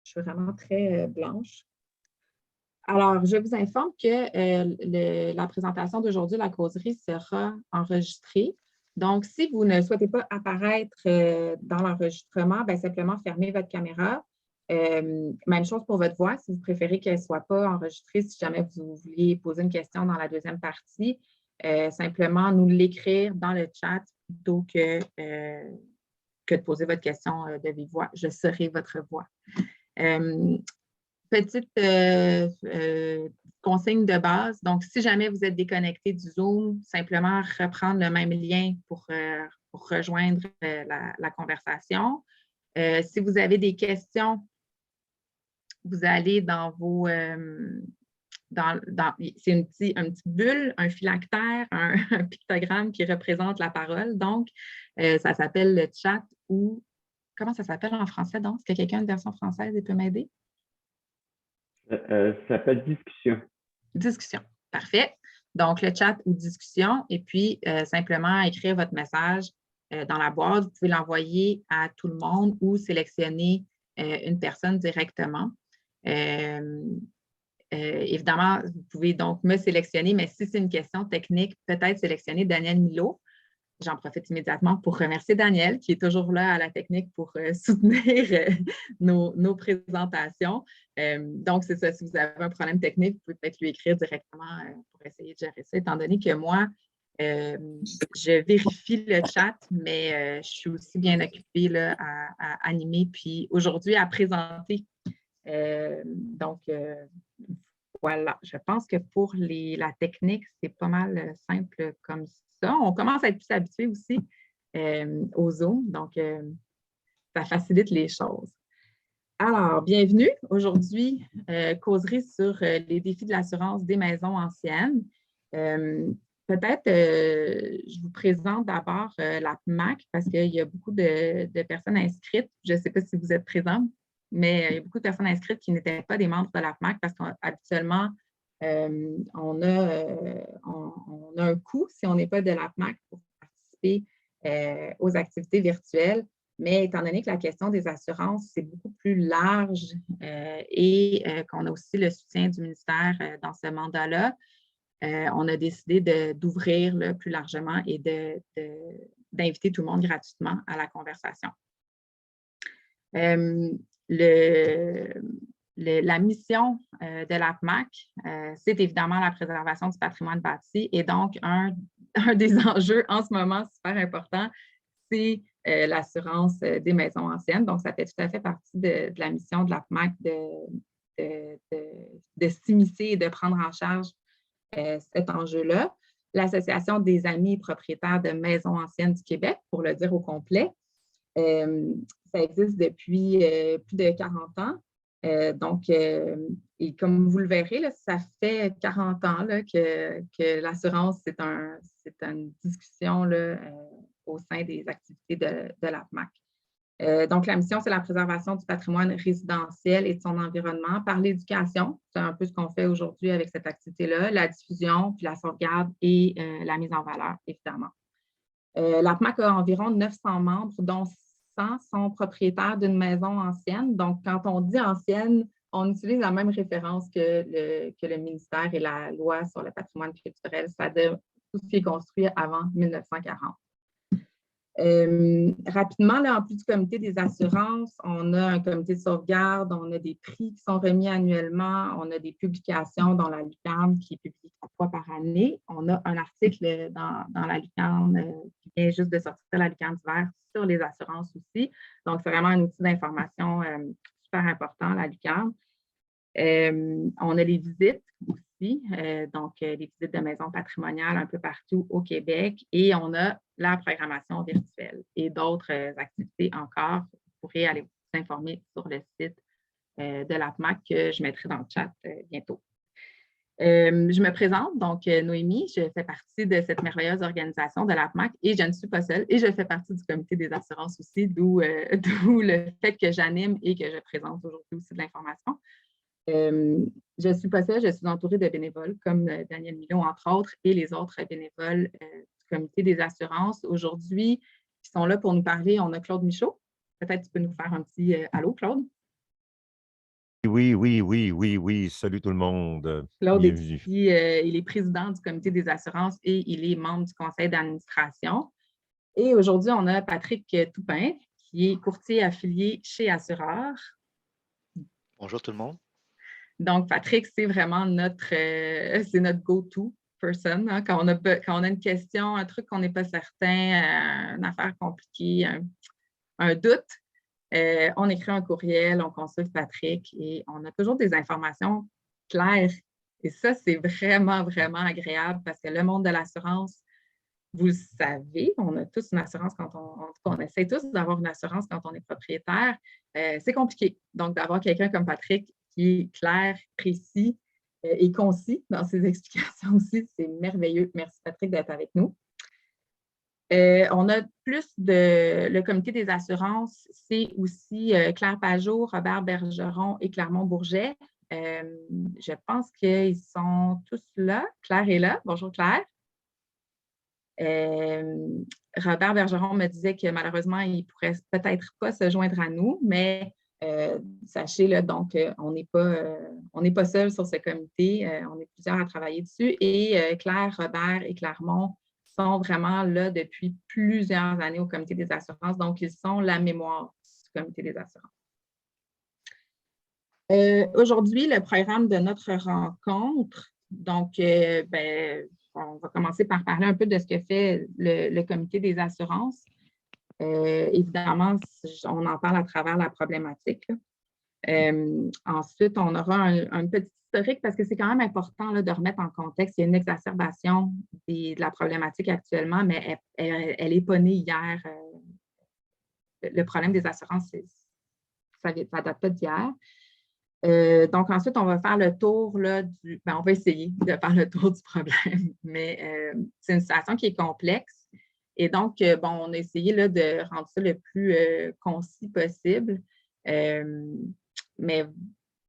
Je suis vraiment très blanche. Alors, je vous informe que la présentation d'aujourd'hui, la causerie, sera enregistrée. Donc, si vous ne souhaitez pas apparaître dans l'enregistrement, bien, simplement fermez votre caméra. Même chose pour votre voix, si vous préférez qu'elle ne soit pas enregistrée, si jamais vous vouliez poser une question dans la deuxième partie, simplement nous l'écrire dans le chat plutôt que de poser votre question de vive voix. Je serai votre voix. Petite consigne de base. Donc, si jamais vous êtes déconnecté du Zoom, simplement reprendre le même lien pour rejoindre la conversation. Si vous avez des questions, vous allez dans vos... c'est une petite bulle, un phylactère, un pictogramme qui représente la parole. Donc, ça s'appelle le chat ou... Comment ça s'appelle en français? Donc, est-ce que quelqu'un a une version française et peut m'aider? Ça s'appelle discussion. Discussion. Parfait. Donc, le chat ou discussion, et puis simplement écrire votre message dans la boîte. Vous pouvez l'envoyer à tout le monde ou sélectionner une personne directement. Évidemment, vous pouvez donc me sélectionner, mais si c'est une question technique, peut-être sélectionner Daniel Milot. J'en profite immédiatement pour remercier Daniel, qui est toujours là à la technique pour soutenir nos présentations. Donc, c'est ça, si vous avez un problème technique, vous pouvez peut-être lui écrire directement pour essayer de gérer ça, étant donné que moi, je vérifie le chat, mais je suis aussi bien occupée là, à animer, puis aujourd'hui à présenter. Voilà, je pense que pour la technique, c'est pas mal simple comme ça. On commence à être plus habitué aussi au Zoom, donc ça facilite les choses. Alors, bienvenue. Aujourd'hui, causerie sur les défis de l'assurance des maisons anciennes. Peut-être, je vous présente d'abord la PMAC parce qu'il y a beaucoup de personnes inscrites. Je ne sais pas si vous êtes présents, mais il y a beaucoup de personnes inscrites qui n'étaient pas des membres de la PMAC parce qu'habituellement, on a un coût si on n'est pas de la PMAC pour participer aux activités virtuelles. Mais étant donné que la question des assurances, c'est beaucoup plus large et qu'on a aussi le soutien du ministère dans ce mandat-là, on a décidé d'ouvrir plus largement et d'inviter tout le monde gratuitement à la conversation. La mission de la PMAC, c'est évidemment la préservation du patrimoine bâti et donc un des enjeux en ce moment super important, c'est l'assurance des maisons anciennes. Donc, ça fait tout à fait partie de la mission de la PMAC de s'immiscer et de prendre en charge cet enjeu-là. L'Association des amis et propriétaires de maisons anciennes du Québec, pour le dire au complet, ça existe depuis plus de 40 ans. Et comme vous le verrez, là, ça fait 40 ans là, que l'assurance, c'est une discussion là, au sein des activités de la PMAC. Donc, la mission, c'est la préservation du patrimoine résidentiel et de son environnement par l'éducation. C'est un peu ce qu'on fait aujourd'hui avec cette activité-là, la diffusion, puis la sauvegarde et la mise en valeur, évidemment. La PMAC a environ 900 membres, dont 100 sont propriétaires d'une maison ancienne. Donc, quand on dit ancienne, on utilise la même référence que le ministère et la loi sur le patrimoine culturel, c'est-à-dire tout ce qui est construit avant 1940. Rapidement, là, en plus du comité des assurances, on a un comité de sauvegarde, on a des prix qui sont remis annuellement, on a des publications dans la Lucarne qui est publiée 3 fois par année. On a un article dans la Lucarne qui vient juste de sortir, la Lucarne d'hiver, sur les assurances aussi. Donc, c'est vraiment un outil d'information super important, la Lucarne. On a les visites aussi, donc les visites de maisons patrimoniales un peu partout au Québec et on a la programmation virtuelle et d'autres activités encore. Vous pourrez aller vous informer sur le site de la PMAC que je mettrai dans le chat bientôt. Je me présente, donc Noémie, je fais partie de cette merveilleuse organisation de la PMAC et je ne suis pas seule et je fais partie du comité des assurances aussi, d'où le fait que j'anime et que je présente aujourd'hui aussi de l'information. Je ne suis pas seule, je suis entourée de bénévoles comme Daniel Milot, entre autres, et les autres bénévoles du comité des assurances. Aujourd'hui, qui sont là pour nous parler, on a Claude Michaud. Peut-être tu peux nous faire un petit allô, Claude? Oui, oui, oui, oui, oui. Salut tout le monde. Claude est Bienvenue. ici, il est président du comité des assurances et il est membre du conseil d'administration. Et aujourd'hui, on a Patrick Toupin, qui est courtier affilié chez Assureur. Bonjour tout le monde. Donc, Patrick, c'est vraiment notre go-to person, hein. Quand on a une question, un truc qu'on n'est pas certain, une affaire compliquée, un doute, on écrit un courriel, on consulte Patrick et on a toujours des informations claires. Et ça, c'est vraiment, vraiment agréable parce que le monde de l'assurance, vous le savez, on a tous une assurance on essaie tous d'avoir une assurance quand on est propriétaire. C'est compliqué. Donc, d'avoir quelqu'un comme Patrick qui est clair, précis et concis dans ses explications aussi, c'est merveilleux. Merci Patrick d'être avec nous. On a le comité des assurances, c'est aussi Claire Pajot, Robert Bergeron et Clermont Bourget. Je pense qu'ils sont tous là. Claire est là. Bonjour Claire. Robert Bergeron me disait que malheureusement, il ne pourrait peut-être pas se joindre à nous, mais sachez, là, donc, on n'est pas seul sur ce comité. On est plusieurs à travailler dessus. Et Claire, Robert et Clermont sont vraiment là depuis plusieurs années au comité des assurances. Donc, ils sont la mémoire du comité des assurances. Aujourd'hui, le programme de notre rencontre, donc, on va commencer par parler un peu de ce que fait le comité des assurances. Évidemment, on en parle à travers la problématique. Ensuite, on aura un petit historique parce que c'est quand même important là, de remettre en contexte. Il y a une exacerbation de la problématique actuellement, mais elle n'est pas née hier. Le problème des assurances, ça ne date pas d'hier. Donc, ensuite, on va faire le tour là, on va essayer de faire le tour du problème, mais c'est une situation qui est complexe. Et donc, on a essayé là, de rendre ça le plus concis possible. Mais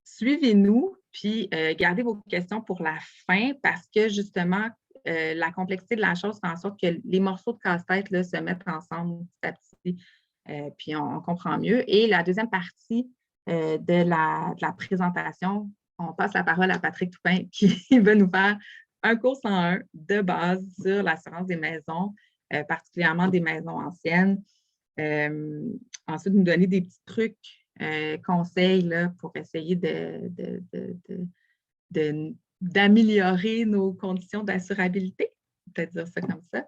suivez-nous, puis gardez vos questions pour la fin parce que justement, la complexité de la chose fait en sorte que les morceaux de casse-tête là, se mettent ensemble petit à petit, puis on comprend mieux. Et la deuxième partie, de la présentation, on passe la parole à Patrick Toupin qui va nous faire un cours 101 de base sur l'assurance des maisons, particulièrement des maisons anciennes. Ensuite, nous donner des petits trucs, conseils là, pour essayer d'améliorer nos conditions d'assurabilité. Peut-être dire ça comme ça.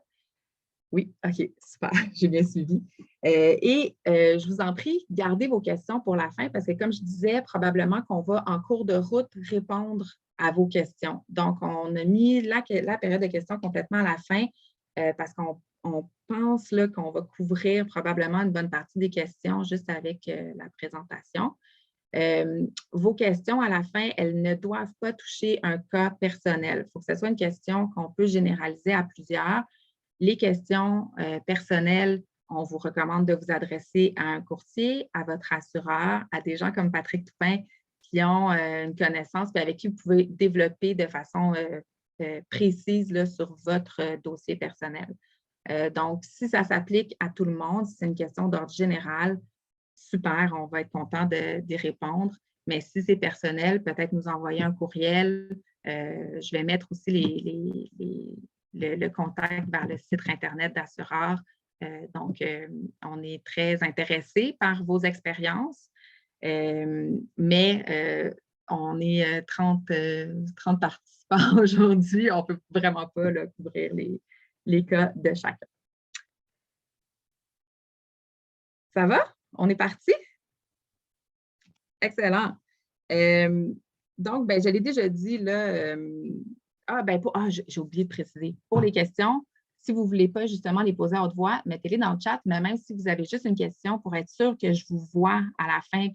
Oui, OK, super, j'ai bien suivi. Je vous en prie, gardez vos questions pour la fin parce que, comme je disais, probablement qu'on va en cours de route répondre à vos questions. Donc, on a mis la période de questions complètement à la fin parce qu'on pense qu'on va couvrir probablement une bonne partie des questions juste avec la présentation. Vos questions à la fin, elles ne doivent pas toucher un cas personnel. Il faut que ce soit une question qu'on peut généraliser à plusieurs. Les questions personnelles, on vous recommande de vous adresser à un courtier, à votre assureur, à des gens comme Patrick Toupin qui ont une connaissance et avec qui vous pouvez développer de façon précise là, sur votre dossier personnel. Donc, si ça s'applique à tout le monde, si c'est une question d'ordre général, super, on va être content d'y répondre. Mais si c'est personnel, peut-être nous envoyer un courriel. Je vais mettre aussi le contact vers le site Internet d'Assureur. Donc, on est très intéressé par vos expériences, mais on est 30 participants aujourd'hui. On ne peut vraiment pas là, couvrir les cas de chacun. Ça va? On est parti? Excellent. Donc, je l'ai déjà dit, là, j'ai oublié de préciser. Pour les questions, si vous ne voulez pas justement les poser à haute voix, mettez-les dans le chat, mais même si vous avez juste une question pour être sûr que je vous vois à la fin,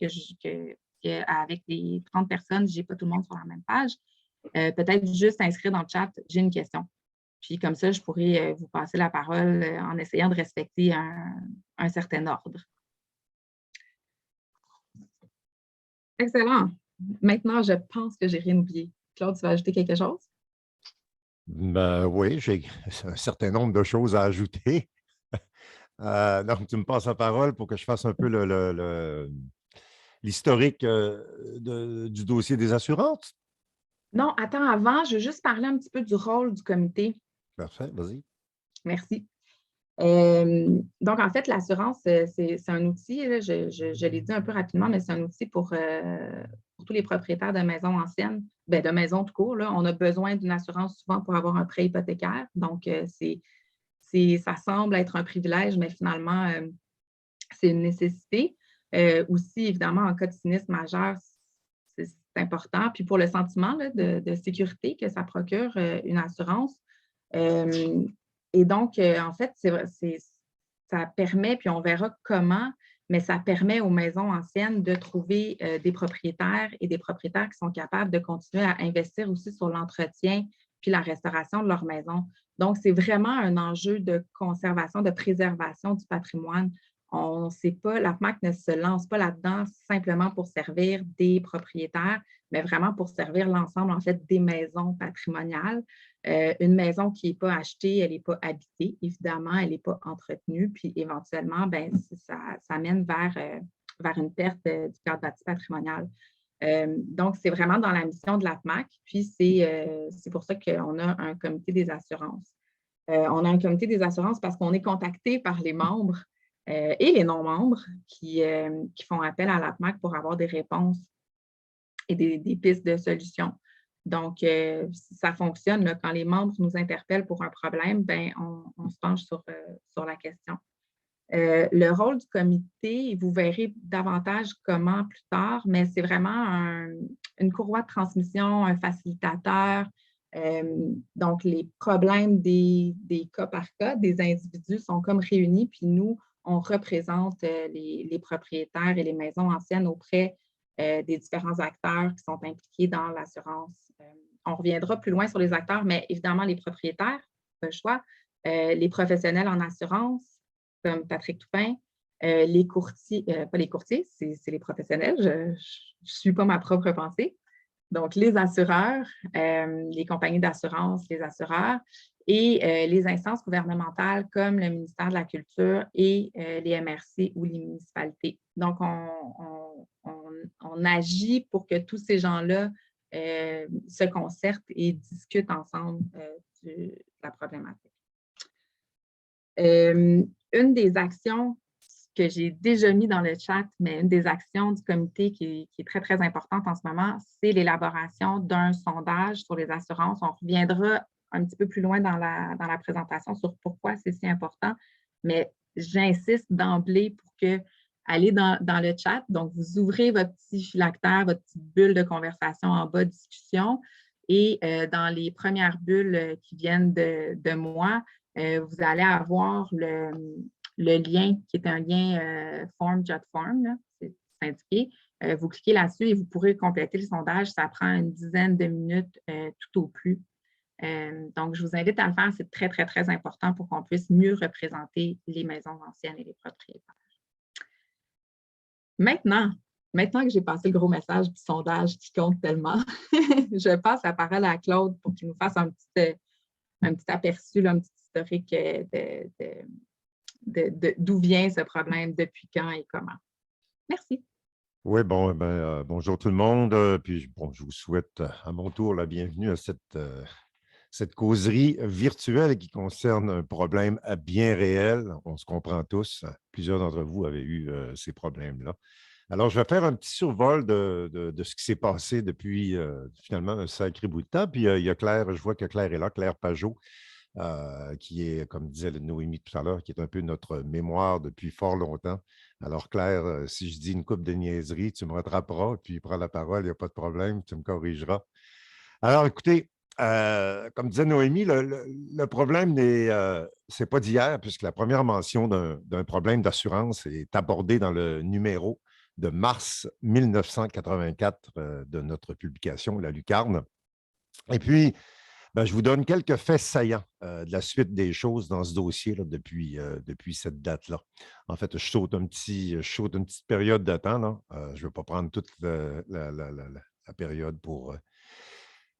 avec les 30 personnes, je n'ai pas tout le monde sur la même page, peut-être juste inscrire dans le chat, j'ai une question. Puis comme ça, je pourrais vous passer la parole en essayant de respecter un certain ordre. Excellent. Maintenant, je pense que je n'ai rien oublié. Claude, tu vas ajouter quelque chose? Oui, j'ai un certain nombre de choses à ajouter. Donc, tu me passes la parole pour que je fasse un peu l'historique du dossier des assurances? Non, attends, avant, je veux juste parler un petit peu du rôle du comité. Parfait, vas-y. Merci. Donc, en fait, l'assurance, c'est un outil, là, je l'ai dit un peu rapidement, mais c'est un outil pour tous les propriétaires de maisons anciennes, bien, de maisons tout court. Là. On a besoin d'une assurance souvent pour avoir un prêt hypothécaire. Donc, ça semble être un privilège, mais finalement, c'est une nécessité. Aussi, évidemment, en cas de sinistre majeur, c'est important. Puis pour le sentiment là, de sécurité que ça procure une assurance. Et donc, en fait, ça permet, puis on verra comment, mais ça permet aux maisons anciennes de trouver des propriétaires et des propriétaires qui sont capables de continuer à investir aussi sur l'entretien puis la restauration de leur maison. Donc, c'est vraiment un enjeu de conservation, de préservation du patrimoine. On ne sait pas, la FMAC ne se lance pas là-dedans simplement pour servir des propriétaires, mais vraiment pour servir l'ensemble, en fait, des maisons patrimoniales. Une maison qui n'est pas achetée, elle n'est pas habitée, évidemment, elle n'est pas entretenue, puis éventuellement, ben, ça mène vers une perte du cadre bâti patrimonial. Donc, c'est vraiment dans la mission de la FMAC, puis c'est pour ça qu'on a un comité des assurances. On a un comité des assurances parce qu'on est contacté par les membres et les non-membres qui font appel à la FMAC pour avoir des réponses et des pistes de solutions. Donc, ça fonctionne. Là, quand les membres nous interpellent pour un problème, ben, on se penche sur la question. Le rôle du comité, vous verrez davantage comment plus tard, mais c'est vraiment une courroie de transmission, un facilitateur. Donc, les problèmes des cas par cas, des individus sont comme réunis, puis nous, on représente les propriétaires et les maisons anciennes auprès des différents acteurs qui sont impliqués dans l'assurance. On reviendra plus loin sur les acteurs, mais évidemment, les propriétaires, pas le choix, les professionnels en assurance, comme Patrick Toupin, les courtiers, pas les courtiers, c'est les professionnels, je ne suis pas ma propre pensée. Donc, les assureurs, les compagnies d'assurance, les assureurs et les instances gouvernementales comme le ministère de la Culture et les MRC ou les municipalités. Donc, on agit pour que tous ces gens-là se concertent et discutent ensemble de la problématique. Une des actions que j'ai déjà mis dans le chat, mais une des actions du comité qui est très, très importante en ce moment, c'est l'élaboration d'un sondage sur les assurances. On reviendra un petit peu plus loin dans la présentation sur pourquoi c'est si important, mais j'insiste d'emblée pour que allez dans le chat. Donc, vous ouvrez votre petit phylactère, votre petite bulle de conversation en bas de discussion et dans les premières bulles qui viennent de moi, vous allez avoir le lien qui est un lien Form JotForm, c'est indiqué. Vous cliquez là-dessus et vous pourrez compléter le sondage. Ça prend une dizaine de minutes tout au plus. Donc, je vous invite à le faire. C'est très, très, très important pour qu'on puisse mieux représenter les maisons anciennes et les propriétaires. Maintenant que j'ai passé le gros message du sondage qui compte tellement, je passe la parole à Claude pour qu'il nous fasse un petit aperçu, là, un petit historique d'où vient ce problème, depuis quand et comment. Merci. Oui, bon, bonjour tout le monde. Puis, bon, je vous souhaite à mon tour la bienvenue à cette causerie virtuelle qui concerne un problème bien réel. On se comprend tous. Plusieurs d'entre vous avaient eu ces problèmes-là. Alors, je vais faire un petit survol de ce qui s'est passé depuis finalement un sacré bout de temps. Puis, il y a Claire, je vois que Claire est là, Claire Pajot, qui est, comme disait Noémie tout à l'heure, qui est un peu notre mémoire depuis fort longtemps. Alors, Claire, si je dis une couple de niaiseries, tu me rattraperas, puis prends la parole, il n'y a pas de problème, tu me corrigeras. Alors, écoutez, comme disait Noémie, le problème c'est pas d'hier, puisque la première mention d'un problème d'assurance est abordée dans le numéro de mars 1984 de notre publication, La Lucarne. Et puis, je vous donne quelques faits saillants de la suite des choses dans ce dossier là, depuis cette date-là. En fait, je saute une petite période de temps. Là. Je ne vais pas prendre toute la période pour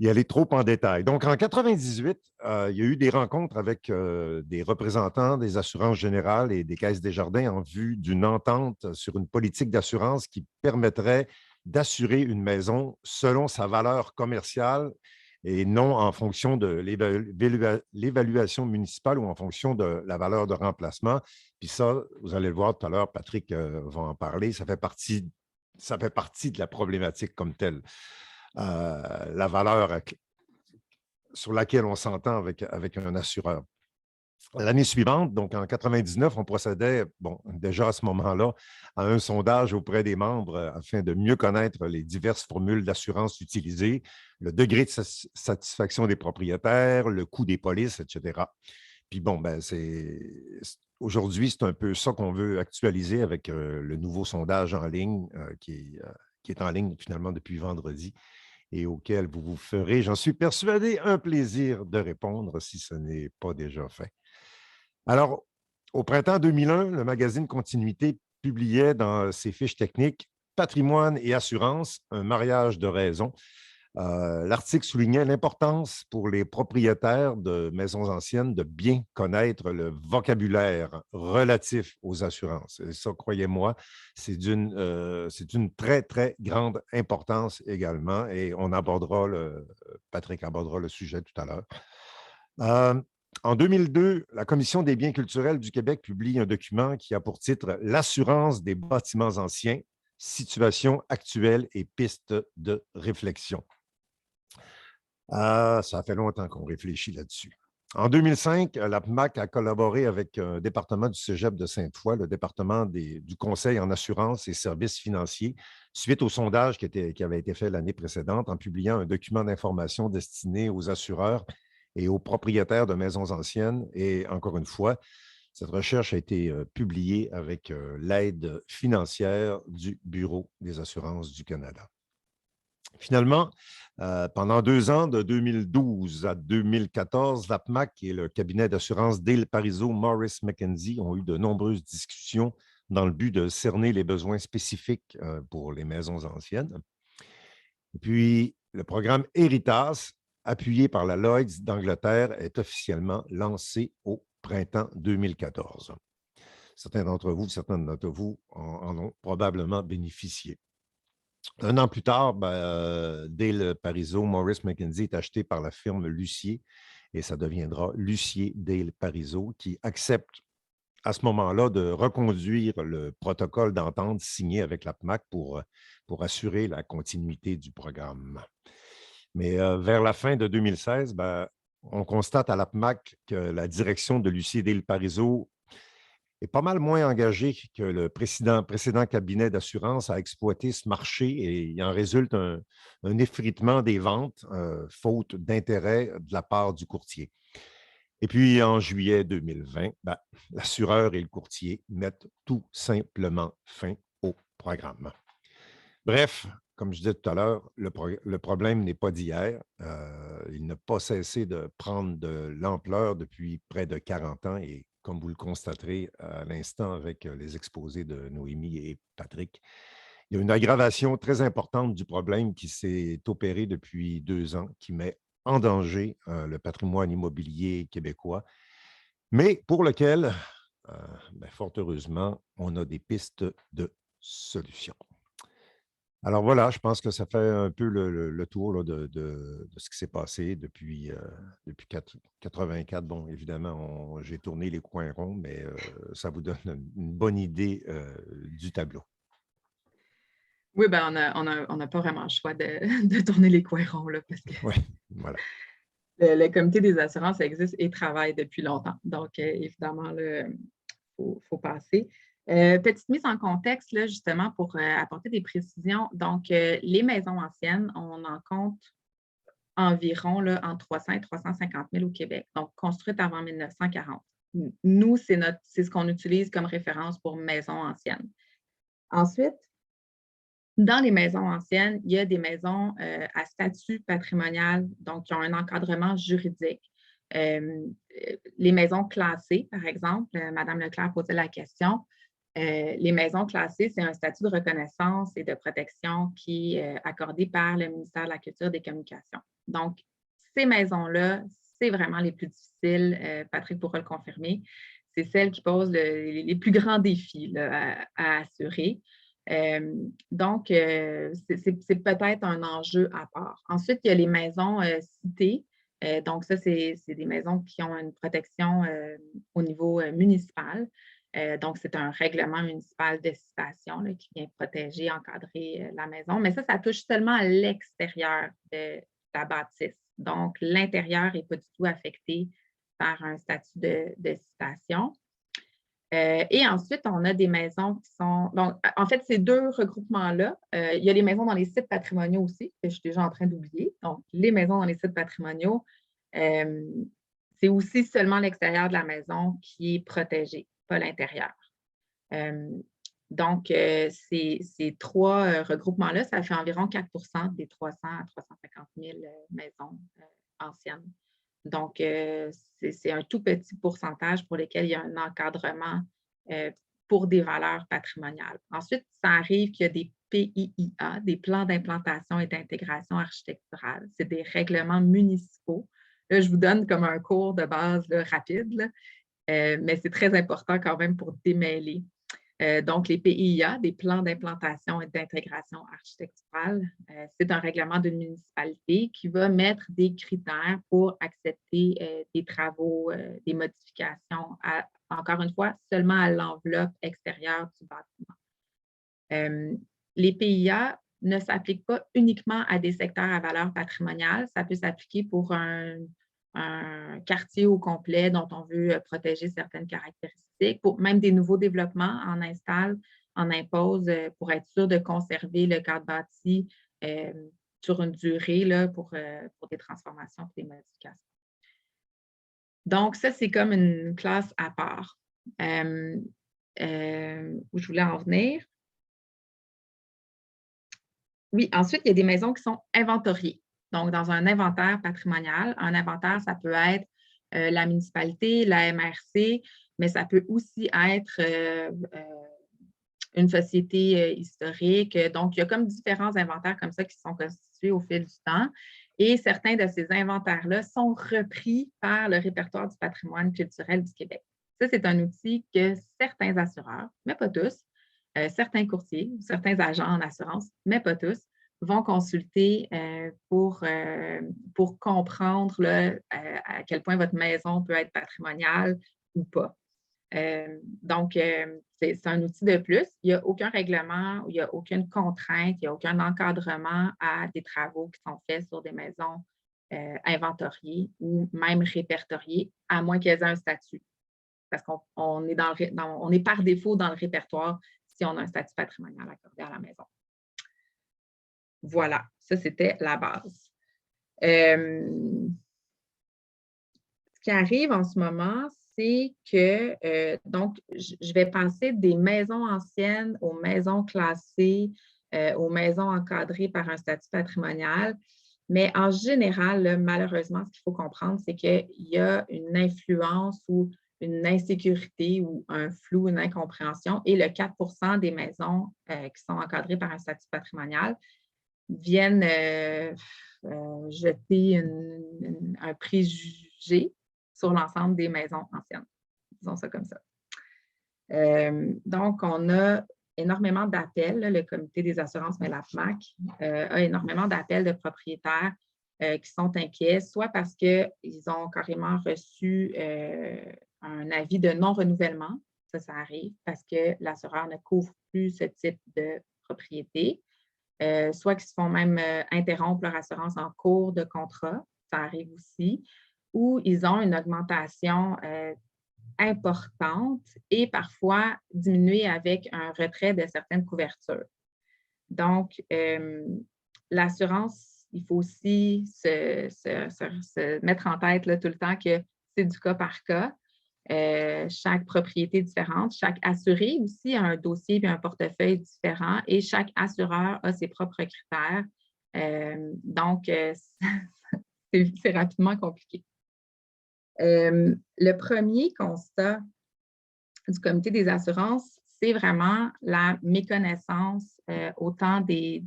y aller trop en détail. Donc, en 98, il y a eu des rencontres avec des représentants des assurances générales et des caisses Desjardins en vue d'une entente sur une politique d'assurance qui permettrait d'assurer une maison selon sa valeur commerciale et non en fonction de l'évaluation municipale ou en fonction de la valeur de remplacement. Puis ça, vous allez le voir tout à l'heure, Patrick va en parler, ça fait partie de la problématique comme telle. La valeur sur laquelle on s'entend avec un assureur. L'année suivante, donc en 99, on procédait, bon, déjà à ce moment-là, à un sondage auprès des membres afin de mieux connaître les diverses formules d'assurance utilisées, le degré de satisfaction des propriétaires, le coût des polices, etc. Puis bon, ben, aujourd'hui, c'est un peu ça qu'on veut actualiser avec le nouveau sondage en ligne qui est en ligne finalement depuis vendredi et auquel vous vous ferez, j'en suis persuadé, un plaisir de répondre si ce n'est pas déjà fait. Alors, au printemps 2001, le magazine Continuité publiait dans ses fiches techniques Patrimoine et assurance, un mariage de raison. L'article soulignait l'importance pour les propriétaires de maisons anciennes de bien connaître le vocabulaire relatif aux assurances. Et ça, croyez-moi, c'est d'une très, très grande importance également. Et Patrick abordera le sujet tout à l'heure. En 2002, la Commission des biens culturels du Québec publie un document qui a pour titre « L'assurance des bâtiments anciens, situation actuelle et pistes de réflexion ». Ça fait longtemps qu'on réfléchit là-dessus. En 2005, la PMAC a collaboré avec un département du Cégep de Sainte-Foy, le département du Conseil en assurance et services financiers, suite au sondage qui avait été fait l'année précédente, en publiant un document d'information destiné aux assureurs et aux propriétaires de maisons anciennes. Et encore une fois, cette recherche a été publiée avec l'aide financière du Bureau des assurances du Canada. Finalement, pendant 2 ans, de 2012 à 2014, VAPMAC et le cabinet d'assurance Dale Parizeau Morris Mackenzie ont eu de nombreuses discussions dans le but de cerner les besoins spécifiques pour les maisons anciennes. Et puis, le programme Heritas, appuyé par la Lloyd's d'Angleterre, est officiellement lancé au printemps 2014. Certains d'entre vous en ont probablement bénéficié. 1 an plus tard, Dale Parizeau, Morris Mackenzie est acheté par la firme Lucier et ça deviendra Lucier Dale Parizeau qui accepte à ce moment-là de reconduire le protocole d'entente signé avec la PMAC pour assurer la continuité du programme. Mais vers la fin de 2016, on constate à la PMAC que la direction de Lucier Dale Parizeau est pas mal moins engagé que le précédent cabinet d'assurance à exploiter ce marché et il en résulte un effritement des ventes, faute d'intérêt de la part du courtier. Et puis, en juillet 2020, l'assureur et le courtier mettent tout simplement fin au programme. Bref, comme je disais tout à l'heure, le problème n'est pas d'hier. Il n'a pas cessé de prendre de l'ampleur depuis près de 40 ans et comme vous le constaterez à l'instant avec les exposés de Noémie et Patrick, il y a une aggravation très importante du problème qui s'est opérée depuis 2 ans, qui met en danger le patrimoine immobilier québécois, mais pour lequel, fort heureusement, on a des pistes de solutions. Alors voilà, je pense que ça fait un peu le tour là, de ce qui s'est passé depuis 84. Bon, évidemment, j'ai tourné les coins ronds, mais ça vous donne une bonne idée du tableau. Oui, on n'a pas vraiment le choix de tourner les coins ronds, là, parce que Oui, voilà. le comité des assurances existe et travaille depuis longtemps. Donc, évidemment, il faut passer. Petite mise en contexte, là, justement, pour apporter des précisions. Donc, les maisons anciennes, on en compte environ là, entre 300 et 350 000 au Québec, donc construites avant 1940. Nous, c'est ce qu'on utilise comme référence pour maisons anciennes. Ensuite, dans les maisons anciennes, il y a des maisons à statut patrimonial, donc qui ont un encadrement juridique. Les maisons classées, par exemple, Mme Leclerc posait la question. Les maisons classées, c'est un statut de reconnaissance et de protection qui est accordé par le ministère de la Culture et des Communications. Donc, ces maisons-là, c'est vraiment les plus difficiles. Patrick pourra le confirmer. C'est celles qui posent les plus grands défis là, à assurer. Donc, c'est peut-être un enjeu à part. Ensuite, il y a les maisons citées. Donc, ça, c'est des maisons qui ont une protection au niveau municipal. Donc, c'est un règlement municipal de citation là, qui vient protéger, encadrer la maison. Mais ça touche seulement à l'extérieur de la bâtisse. Donc, l'intérieur n'est pas du tout affecté par un statut de citation. Et ensuite, on a des maisons qui sont… Donc, en fait, ces deux regroupements-là, il y a les maisons dans les sites patrimoniaux aussi, que je suis déjà en train d'oublier. Donc, les maisons dans les sites patrimoniaux, c'est aussi seulement l'extérieur de la maison qui est protégé, pas l'intérieur. Donc, ces trois regroupements-là, ça fait environ 4 des 300 à 350 000 maisons anciennes. Donc, c'est un tout petit pourcentage pour lesquels il y a un encadrement pour des valeurs patrimoniales. Ensuite, ça arrive qu'il y a des PIIA, des plans d'implantation et d'intégration architecturale. C'est des règlements municipaux. Là, je vous donne comme un cours de base là, rapide, là, mais c'est très important quand même pour démêler. Donc, les PIA, des plans d'implantation et d'intégration architecturale, c'est un règlement d'une municipalité qui va mettre des critères pour accepter des travaux, des modifications, encore une fois, seulement à l'enveloppe extérieure du bâtiment. Les PIA ne s'appliquent pas uniquement à des secteurs à valeur patrimoniale, ça peut s'appliquer pour un quartier au complet dont on veut protéger certaines caractéristiques. Pour même des nouveaux développements, on installe, on impose pour être sûr de conserver le cadre bâti sur une durée là, pour des transformations et des modifications. Donc, ça, c'est comme une classe à part. Où je voulais en venir. Oui, ensuite, il y a des maisons qui sont inventoriées. Donc, dans un inventaire patrimonial, un inventaire, ça peut être la municipalité, la MRC, mais ça peut aussi être une société historique. Donc, il y a comme différents inventaires comme ça qui sont constitués au fil du temps. Et certains de ces inventaires-là sont repris par le répertoire du patrimoine culturel du Québec. Ça, c'est un outil que certains assureurs, mais pas tous, certains courtiers, certains agents en assurance, mais pas tous, vont consulter pour comprendre là, à quel point votre maison peut être patrimoniale ou pas. Donc, c'est un outil de plus. Il n'y a aucun règlement, il n'y a aucune contrainte, il n'y a aucun encadrement à des travaux qui sont faits sur des maisons inventoriées ou même répertoriées, à moins qu'elles aient un statut. Parce qu'on est, on est par défaut dans le répertoire si on a un statut patrimonial accordé à la maison. Voilà, ça, c'était la base. Ce qui arrive en ce moment, c'est que, donc, je vais passer des maisons anciennes aux maisons classées, aux maisons encadrées par un statut patrimonial. Mais en général, là, malheureusement, ce qu'il faut comprendre, c'est qu'il y a une influence ou une insécurité ou un flou, une incompréhension. Et le 4 des maisons qui sont encadrées par un statut patrimonial viennent jeter un préjugé sur l'ensemble des maisons anciennes. Disons ça comme ça. Donc, on a énormément d'appels. Le Comité des assurances, mais la FMAC, a énormément d'appels de propriétaires qui sont inquiets, soit parce qu'ils ont carrément reçu un avis de non-renouvellement, ça arrive, parce que l'assureur ne couvre plus ce type de propriété, soit qu'ils se font même interrompre leur assurance en cours de contrat, ça arrive aussi, ou ils ont une augmentation importante et parfois diminuée avec un retrait de certaines couvertures. Donc, l'assurance, il faut aussi se mettre en tête là, tout le temps que c'est du cas par cas. Chaque propriété est différente, chaque assuré aussi a un dossier et un portefeuille différent et chaque assureur a ses propres critères. Donc, c'est rapidement compliqué. Le premier constat du Comité des assurances, c'est vraiment la méconnaissance autant de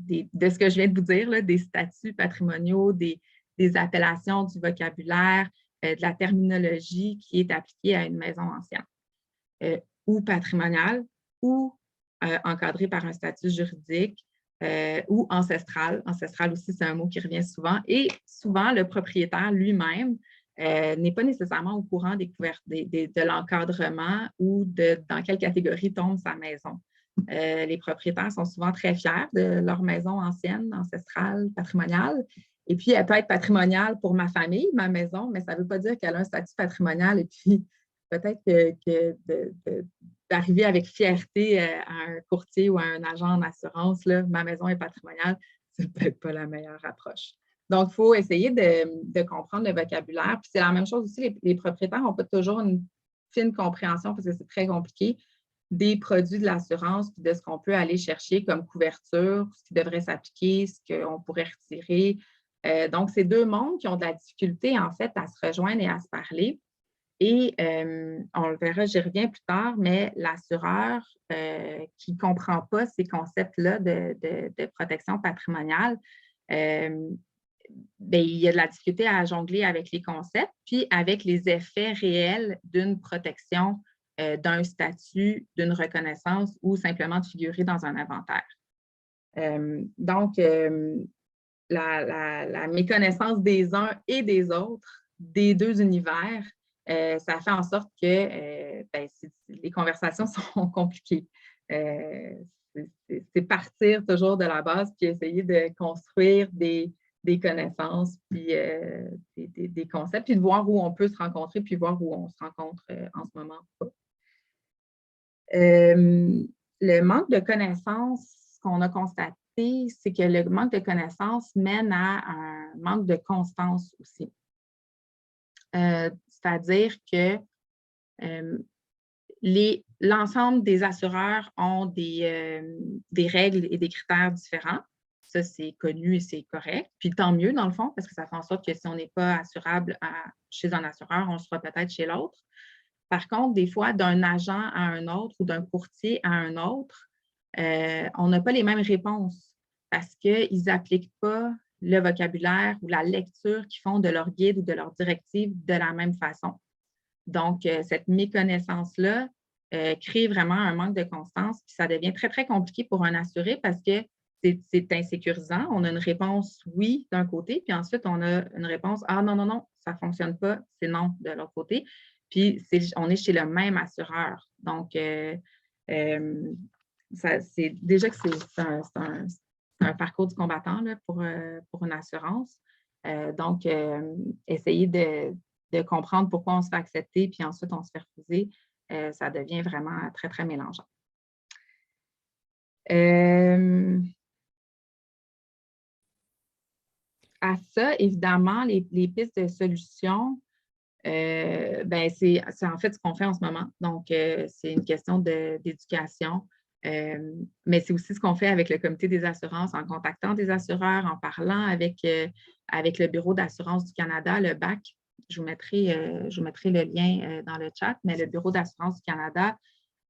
ce que je viens de vous dire, là, des statuts patrimoniaux, des des appellations, du vocabulaire, de la terminologie qui est appliquée à une maison ancienne ou patrimoniale ou encadrée par un statut juridique ou ancestral. Ancestral aussi, c'est un mot qui revient souvent. Et souvent, le propriétaire lui-même n'est pas nécessairement au courant de l'encadrement ou dans quelle catégorie tombe sa maison. Les propriétaires sont souvent très fiers de leur maison ancienne, ancestrale, patrimoniale. Et puis, elle peut être patrimoniale pour ma famille, ma maison, mais ça ne veut pas dire qu'elle a un statut patrimonial. Et puis, peut-être que d'arriver avec fierté à un courtier ou à un agent en assurance, là, ma maison est patrimoniale, ce n'est peut-être pas la meilleure approche. Donc, il faut essayer de comprendre le vocabulaire. Puis, c'est la même chose aussi, les propriétaires n'ont pas toujours une fine compréhension, parce que c'est très compliqué, des produits de l'assurance, puis de ce qu'on peut aller chercher comme couverture, ce qui devrait s'appliquer, ce qu'on pourrait retirer. Donc, c'est deux mondes qui ont de la difficulté, en fait, à se rejoindre et à se parler. Et on le verra, j'y reviens plus tard, mais l'assureur qui ne comprend pas ces concepts-là de protection patrimoniale, il y a de la difficulté à jongler avec les concepts, puis avec les effets réels d'une protection, d'un statut, d'une reconnaissance ou simplement de figurer dans un inventaire. Donc, la méconnaissance des uns et des autres, des deux univers, ça fait en sorte que les conversations sont compliquées. C'est partir toujours de la base puis essayer de construire des connaissances, puis des concepts, puis de voir où on peut se rencontrer, puis voir où on se rencontre en ce moment pas. Le manque de connaissances qu'on a constaté, c'est que le manque de connaissances mène à un manque de constance aussi. C'est-à-dire que l'ensemble des assureurs ont des règles et des critères différents. Ça, c'est connu et c'est correct. Puis tant mieux, dans le fond, parce que ça fait en sorte que si on n'est pas assurable chez un assureur, on le sera peut-être chez l'autre. Par contre, des fois, d'un agent à un autre ou d'un courtier à un autre, on n'a pas les mêmes réponses parce qu'ils n'appliquent pas le vocabulaire ou la lecture qu'ils font de leur guide ou de leur directive de la même façon. Donc, cette méconnaissance-là crée vraiment un manque de constance, puis ça devient très, très compliqué pour un assuré parce que c'est insécurisant. On a une réponse oui d'un côté, puis ensuite, on a une réponse ah non, non, non, ça ne fonctionne pas, c'est non de l'autre côté. Puis, on est chez le même assureur. Donc, c'est déjà que c'est un parcours du combattant là, pour une assurance. Donc, essayer de comprendre pourquoi on se fait accepter, puis ensuite on se fait refuser, ça devient vraiment très, très mélangeant. À ça, évidemment, les pistes de solutions, c'est en fait ce qu'on fait en ce moment. Donc, c'est une question d'éducation, mais c'est aussi ce qu'on fait avec le Comité des assurances en contactant des assureurs, en parlant avec le Bureau d'assurance du Canada, le BAC. Je vous mettrai le lien dans le chat, mais le Bureau d'assurance du Canada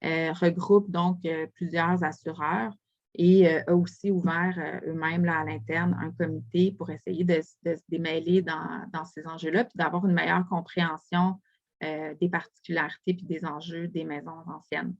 regroupe donc plusieurs assureurs et a aussi ouvert eux-mêmes à l'interne un comité pour essayer de se démêler dans ces enjeux-là puis d'avoir une meilleure compréhension des particularités puis des enjeux des maisons anciennes.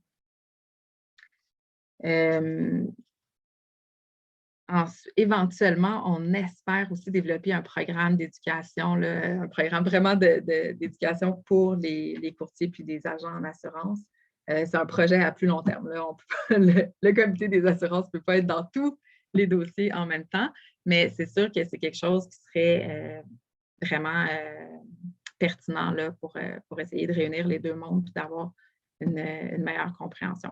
Éventuellement, on espère aussi développer un programme d'éducation, un programme vraiment d'éducation pour les courtiers puis les agents en assurance. C'est un projet à plus long terme. Là. Le comité des assurances ne peut pas être dans tous les dossiers en même temps, mais c'est sûr que c'est quelque chose qui serait vraiment pertinent là, pour essayer de réunir les deux mondes et d'avoir une meilleure compréhension.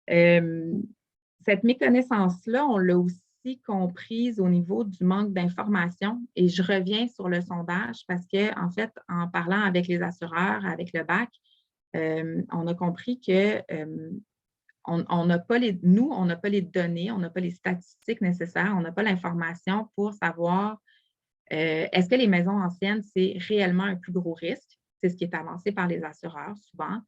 Cette méconnaissance-là, on l'a aussi comprise au niveau du manque d'information. Et je reviens sur le sondage parce qu'en fait, en parlant avec les assureurs, avec le BAC, on a compris que on n'a pas les données, on n'a pas les statistiques nécessaires, on n'a pas l'information pour savoir est-ce que les maisons anciennes, c'est réellement un plus gros risque? C'est ce qui est avancé par les assureurs souvent.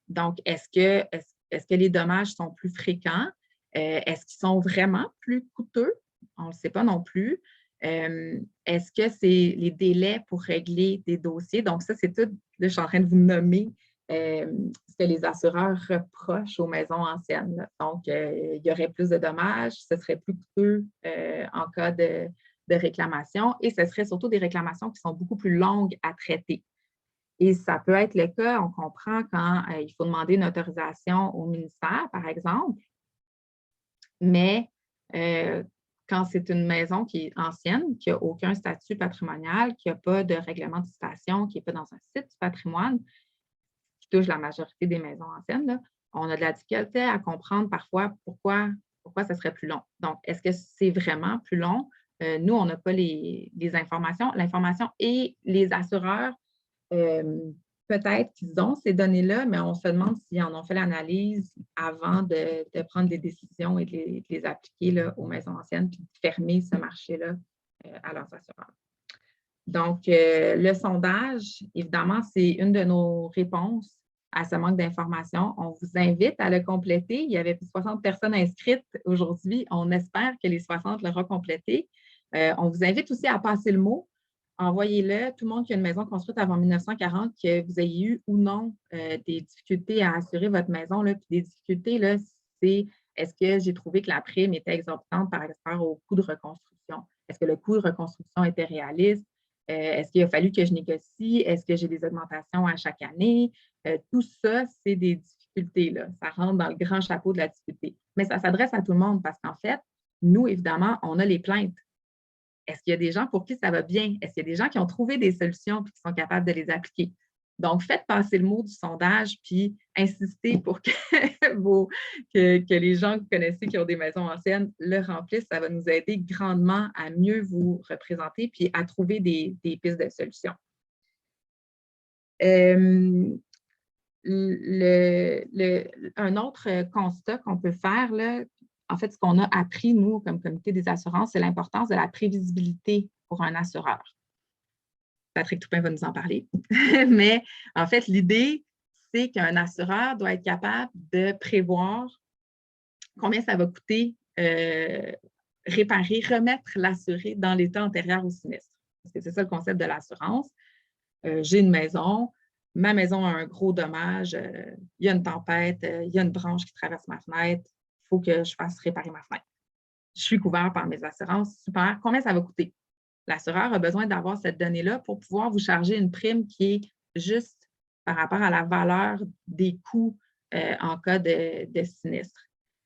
Donc, est-ce que les dommages sont plus fréquents? Est-ce qu'ils sont vraiment plus coûteux? On ne le sait pas non plus. Est-ce que c'est les délais pour régler des dossiers? Donc, ça, c'est tout, là, je suis en train de vous nommer ce que les assureurs reprochent aux maisons anciennes, là. Donc, il y aurait plus de dommages, ce serait plus coûteux en cas de réclamation et ce serait surtout des réclamations qui sont beaucoup plus longues à traiter. Et ça peut être le cas, on comprend, quand il faut demander une autorisation au ministère, par exemple, mais quand c'est une maison qui est ancienne, qui n'a aucun statut patrimonial, qui n'a pas de règlement de citation, qui n'est pas dans un site du patrimoine, qui touche la majorité des maisons anciennes, là, on a de la difficulté à comprendre parfois pourquoi ça serait plus long. Donc, est-ce que c'est vraiment plus long? Nous, on n'a pas les informations. L'information et les assureurs, peut-être qu'ils ont ces données-là, mais on se demande s'ils en ont fait l'analyse avant de prendre des décisions et de les appliquer là, aux maisons anciennes, puis de fermer ce marché-là à leurs assureurs. Donc, le sondage, évidemment, c'est une de nos réponses à ce manque d'informations. On vous invite à le compléter. Il y avait plus de 60 personnes inscrites aujourd'hui. On espère que les 60 l'auront complété. On vous invite aussi à passer le mot. Envoyez-le. Tout le monde qui a une maison construite avant 1940, que vous ayez eu ou non des difficultés à assurer votre maison. Là, puis des difficultés, là, c'est est-ce que j'ai trouvé que la prime était exorbitante par rapport au coût de reconstruction? Est-ce que le coût de reconstruction était réaliste? Est-ce qu'il a fallu que je négocie? Est-ce que j'ai des augmentations à chaque année? Tout ça, c'est des difficultés, là. Ça rentre dans le grand chapeau de la difficulté. Mais ça s'adresse à tout le monde parce qu'en fait, nous, évidemment, on a les plaintes. Est-ce qu'il y a des gens pour qui ça va bien? Est-ce qu'il y a des gens qui ont trouvé des solutions et qui sont capables de les appliquer? Donc, faites passer le mot du sondage, puis insistez pour que les gens que vous connaissez qui ont des maisons anciennes le remplissent. Ça va nous aider grandement à mieux vous représenter puis à trouver des pistes de solutions. Un autre constat qu'on peut faire, là, en fait, ce qu'on a appris, nous, comme comité des assurances, c'est l'importance de la prévisibilité pour un assureur. Patrick Toupin va nous en parler. Mais en fait, l'idée, c'est qu'un assureur doit être capable de prévoir combien ça va coûter réparer, remettre l'assuré dans l'état antérieur au sinistre. Parce que c'est ça le concept de l'assurance. J'ai une maison, ma maison a un gros dommage, il y a une tempête, il y a une branche qui traverse ma fenêtre, il faut que je fasse réparer ma fenêtre. Je suis couvert par mes assurances, super. Combien ça va coûter? L'assureur a besoin d'avoir cette donnée-là pour pouvoir vous charger une prime qui est juste par rapport à la valeur des coûts en cas de sinistre.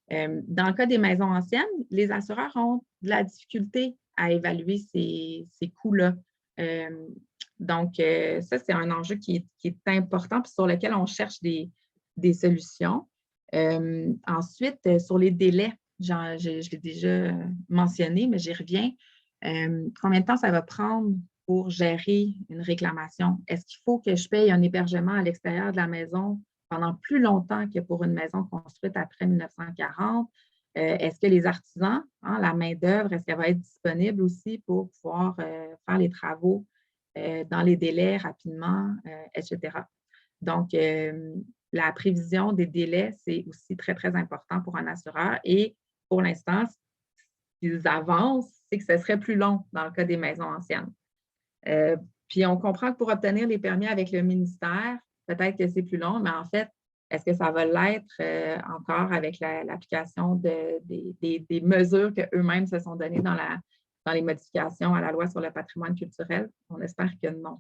Dans le cas des maisons anciennes, les assureurs ont de la difficulté à évaluer ces coûts-là. Donc, ça, c'est un enjeu qui est important puis sur lequel on cherche des solutions. Ensuite, sur les délais, je l'ai déjà mentionné, mais j'y reviens. Combien de temps ça va prendre pour gérer une réclamation? Est-ce qu'il faut que je paye un hébergement à l'extérieur de la maison pendant plus longtemps que pour une maison construite après 1940? Est-ce que les artisans, la main-d'œuvre, est-ce qu'elle va être disponible aussi pour pouvoir faire les travaux dans les délais rapidement, etc. Donc, la prévision des délais, c'est aussi très, très important pour un assureur. Et pour l'instant, ils avancent, c'est que ce serait plus long dans le cas des maisons anciennes. Puis, on comprend que pour obtenir les permis avec le ministère, peut-être que c'est plus long, mais en fait, est-ce que ça va l'être encore avec l'application des mesures qu'eux-mêmes se sont données dans les modifications à la loi sur le patrimoine culturel? On espère que non.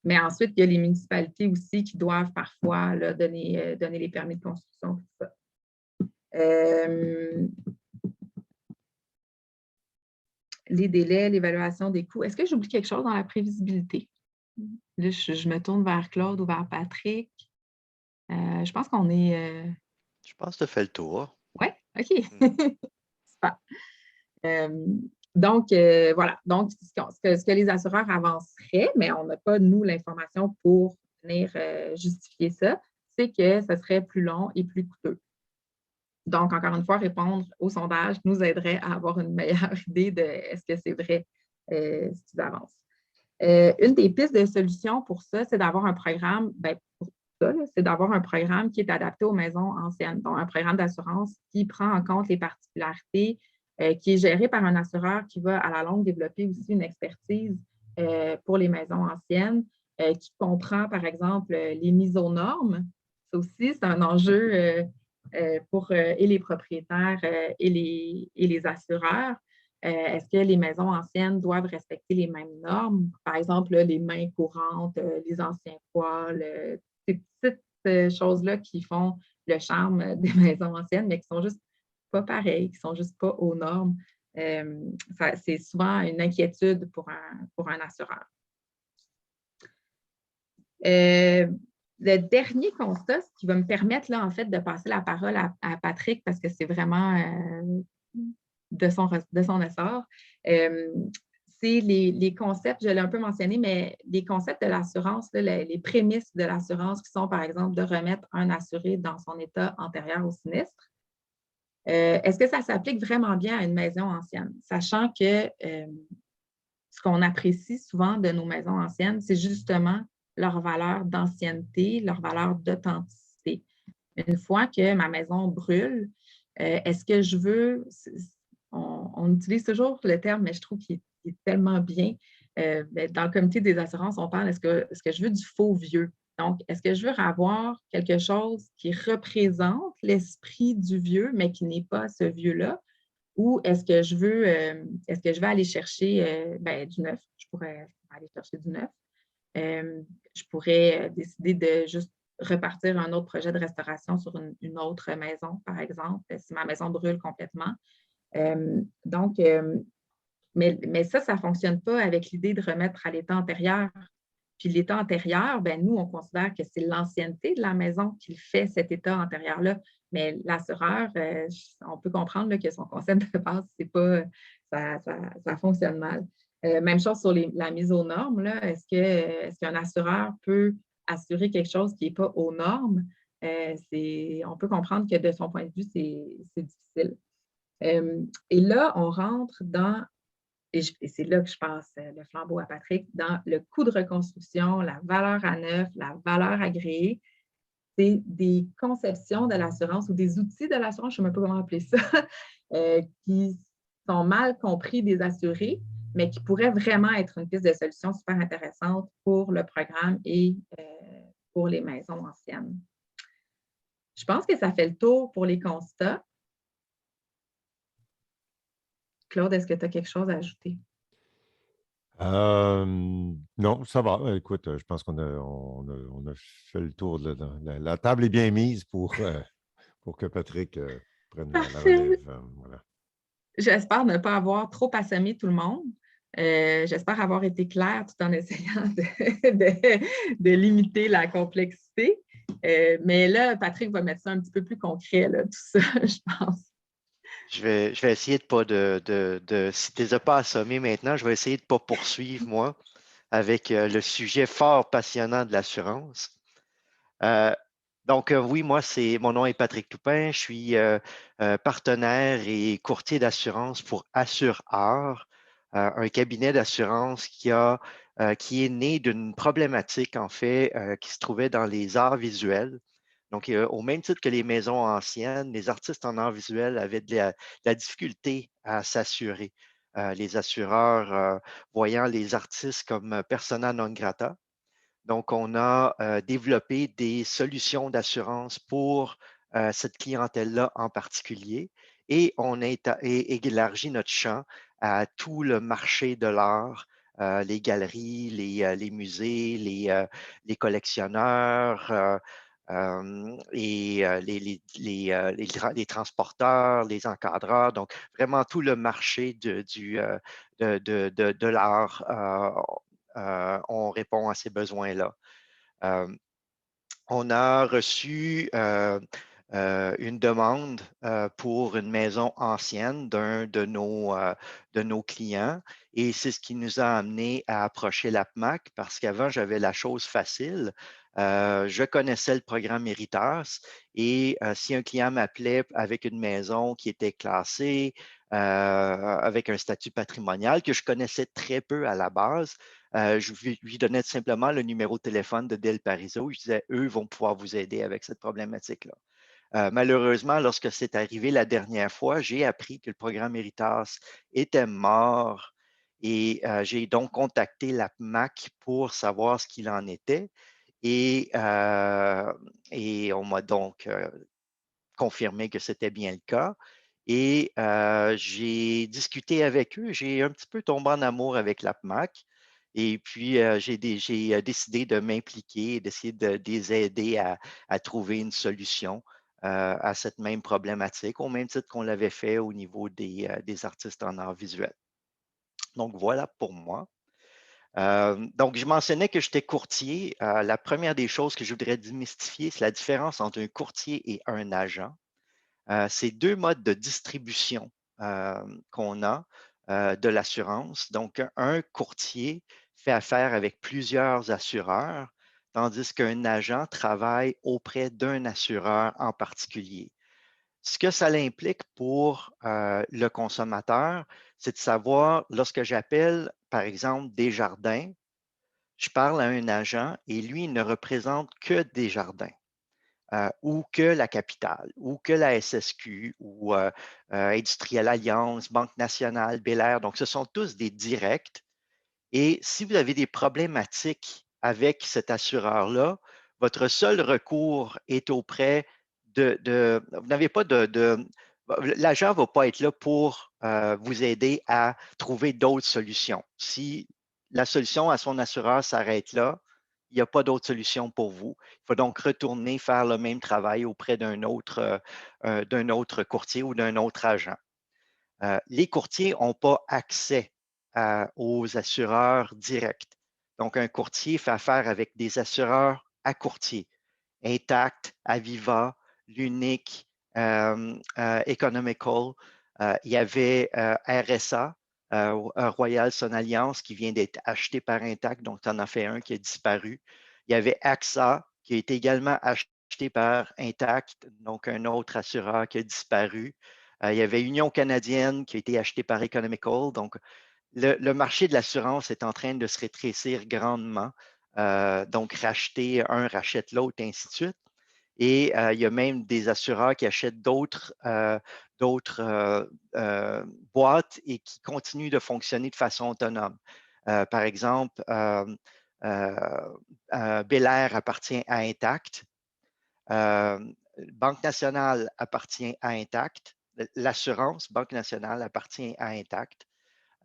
Mais ensuite, il y a les municipalités aussi qui doivent parfois là, donner les permis de construction. Tout ça. Les délais, l'évaluation des coûts. Est-ce que j'oublie quelque chose dans la prévisibilité? Là, je me tourne vers Claude ou vers Patrick. Je pense qu'on est... Je pense que tu as fait le tour. Oui? OK. Super. Donc, voilà. Donc, ce que les assureurs avanceraient, mais on n'a pas, nous, l'information pour venir justifier ça, c'est que ce serait plus long et plus coûteux. Donc, encore une fois, répondre au sondage nous aiderait à avoir une meilleure idée de est-ce que c'est vrai ce qu'ils avancent. Une des pistes de solution pour ça, c'est d'avoir un programme, c'est d'avoir un programme qui est adapté aux maisons anciennes, donc un programme d'assurance qui prend en compte les particularités qui est géré par un assureur qui va à la longue développer aussi une expertise pour les maisons anciennes, qui comprend, par exemple, les mises aux normes. Ça aussi, c'est un enjeu pour et les propriétaires et les assureurs. Est-ce que les maisons anciennes doivent respecter les mêmes normes? Par exemple, les mains courantes, les anciens poêles, ces petites choses-là qui font le charme des maisons anciennes, mais qui sont juste pas pareilles, qui sont juste pas aux normes. C'est souvent une inquiétude pour un assureur. Le dernier constat, ce qui va me permettre là, en fait, de passer la parole à Patrick, parce que c'est vraiment de son essor, c'est les concepts, je l'ai un peu mentionné, mais les concepts de l'assurance, les prémices de l'assurance qui sont, par exemple, de remettre un assuré dans son état antérieur au sinistre. Est-ce que ça s'applique vraiment bien à une maison ancienne? Sachant que ce qu'on apprécie souvent de nos maisons anciennes, c'est justement leur valeur d'ancienneté, leur valeur d'authenticité. Une fois que ma maison brûle, est-ce que je veux, on utilise toujours le terme, mais je trouve qu'il est tellement bien. Dans le comité des assurances, on parle, est-ce que je veux du faux vieux? Donc, est-ce que je veux avoir quelque chose qui représente l'esprit du vieux, mais qui n'est pas ce vieux-là? Ou est-ce que je vais aller chercher du neuf? Je pourrais aller chercher du neuf. Je pourrais décider de juste repartir un autre projet de restauration sur une autre maison, par exemple, si ma maison brûle complètement. Donc, mais ça ne fonctionne pas avec l'idée de remettre à l'état antérieur. Puis l'état antérieur, nous, on considère que c'est l'ancienneté de la maison qui fait cet état antérieur-là. Mais l'assureur, on peut comprendre là, que son concept de base, c'est pas, ça fonctionne mal. Même chose sur la mise aux normes. Est-ce qu'un assureur peut assurer quelque chose qui n'est pas aux normes? On peut comprendre que de son point de vue, c'est difficile. Et là, on rentre dans et c'est là que je passe le flambeau à Patrick, dans le coût de reconstruction, la valeur à neuf, la valeur agréée. C'est des conceptions de l'assurance ou des outils de l'assurance, je ne sais même pas comment appeler ça, qui sont mal compris des assurés, mais qui pourraient vraiment être une piste de solution super intéressante pour le programme et pour les maisons anciennes. Je pense que ça fait le tour pour les constats. Claude, est-ce que tu as quelque chose à ajouter? Non, ça va. Écoute, je pense qu'on a fait le tour. La table est bien mise pour que Patrick prenne la relève. Voilà. J'espère ne pas avoir trop assommé tout le monde. J'espère avoir été claire tout en essayant de limiter la complexité. Mais là, Patrick va mettre ça un petit peu plus concret, là, tout ça, je pense. Je vais essayer de pas si tu ne les as pas assommés maintenant, je vais essayer de ne pas poursuivre, moi, avec le sujet fort passionnant de l'assurance. Donc, oui, mon nom est Patrick Toupin. Je suis partenaire et courtier d'assurance pour AssureArt, un cabinet d'assurance qui est né d'une problématique, en fait, qui se trouvait dans les arts visuels. Donc, au même titre que les maisons anciennes, les artistes en art visuel avaient de la difficulté à s'assurer. Les assureurs voyant les artistes comme persona non grata. Donc, on a développé des solutions d'assurance pour cette clientèle-là en particulier et on a élargi notre champ à tout le marché de l'art, les galeries, les musées, les collectionneurs et les transporteurs, les encadreurs. Donc, vraiment tout le marché de l'art on répond à ces besoins-là. On a reçu une demande pour une maison ancienne d'un de nos clients et c'est ce qui nous a amené à approcher l'APMAC parce qu'avant, j'avais la chose facile. Je connaissais le programme Héritas et si un client m'appelait avec une maison qui était classée, avec un statut patrimonial que je connaissais très peu à la base, je lui donnais simplement le numéro de téléphone de Del Pariso. Je disais, eux vont pouvoir vous aider avec cette problématique-là. Malheureusement, lorsque c'est arrivé la dernière fois, j'ai appris que le programme Héritas était mort et j'ai donc contacté la PMAC pour savoir ce qu'il en était. Et on m'a donc confirmé que c'était bien le cas. Et j'ai discuté avec eux. J'ai un petit peu tombé en amour avec la PMAC. Et puis, j'ai décidé de m'impliquer et d'essayer de les aider à trouver une solution à cette même problématique, au même titre qu'on l'avait fait au niveau des artistes en art visuel. Donc, voilà pour moi. Donc, je mentionnais que j'étais courtier. La première des choses que je voudrais démystifier, c'est la différence entre un courtier et un agent. C'est deux modes de distribution qu'on a de l'assurance. Donc, un courtier fait affaire avec plusieurs assureurs, tandis qu'un agent travaille auprès d'un assureur en particulier. Ce que ça implique pour le consommateur, c'est de savoir, lorsque j'appelle, par exemple, Desjardins, je parle à un agent et lui, il ne représente que Desjardins. Ou que la Capitale, ou que la SSQ, ou Industrielle Alliance, Banque nationale, Bel Air. Donc, ce sont tous des directs. Et si vous avez des problématiques avec cet assureur-là, votre seul recours est auprès vous n'avez pas l'agent ne va pas être là pour vous aider à trouver d'autres solutions. Si la solution à son assureur s'arrête là, il n'y a pas d'autre solution pour vous. Il faut donc retourner faire le même travail auprès d'un autre courtier ou d'un autre agent. Les courtiers n'ont pas accès aux assureurs directs. Donc, un courtier fait affaire avec des assureurs à courtier. Intact, Aviva, l'Unique, Economical. Il y avait RSA, Royal Sun Alliance, qui vient d'être acheté par Intact, donc tu en as fait un qui a disparu. Il y avait AXA, qui a été également acheté par Intact, donc un autre assureur qui a disparu. Il y avait Union canadienne qui a été achetée par Economical. Donc, le marché de l'assurance est en train de se rétrécir grandement. Donc, racheter un rachète l'autre, et ainsi de suite. Et il y a même des assureurs qui achètent d'autres boîtes et qui continuent de fonctionner de façon autonome. Par exemple, Bel Air appartient à Intact. Banque nationale appartient à Intact. L'assurance Banque nationale appartient à Intact.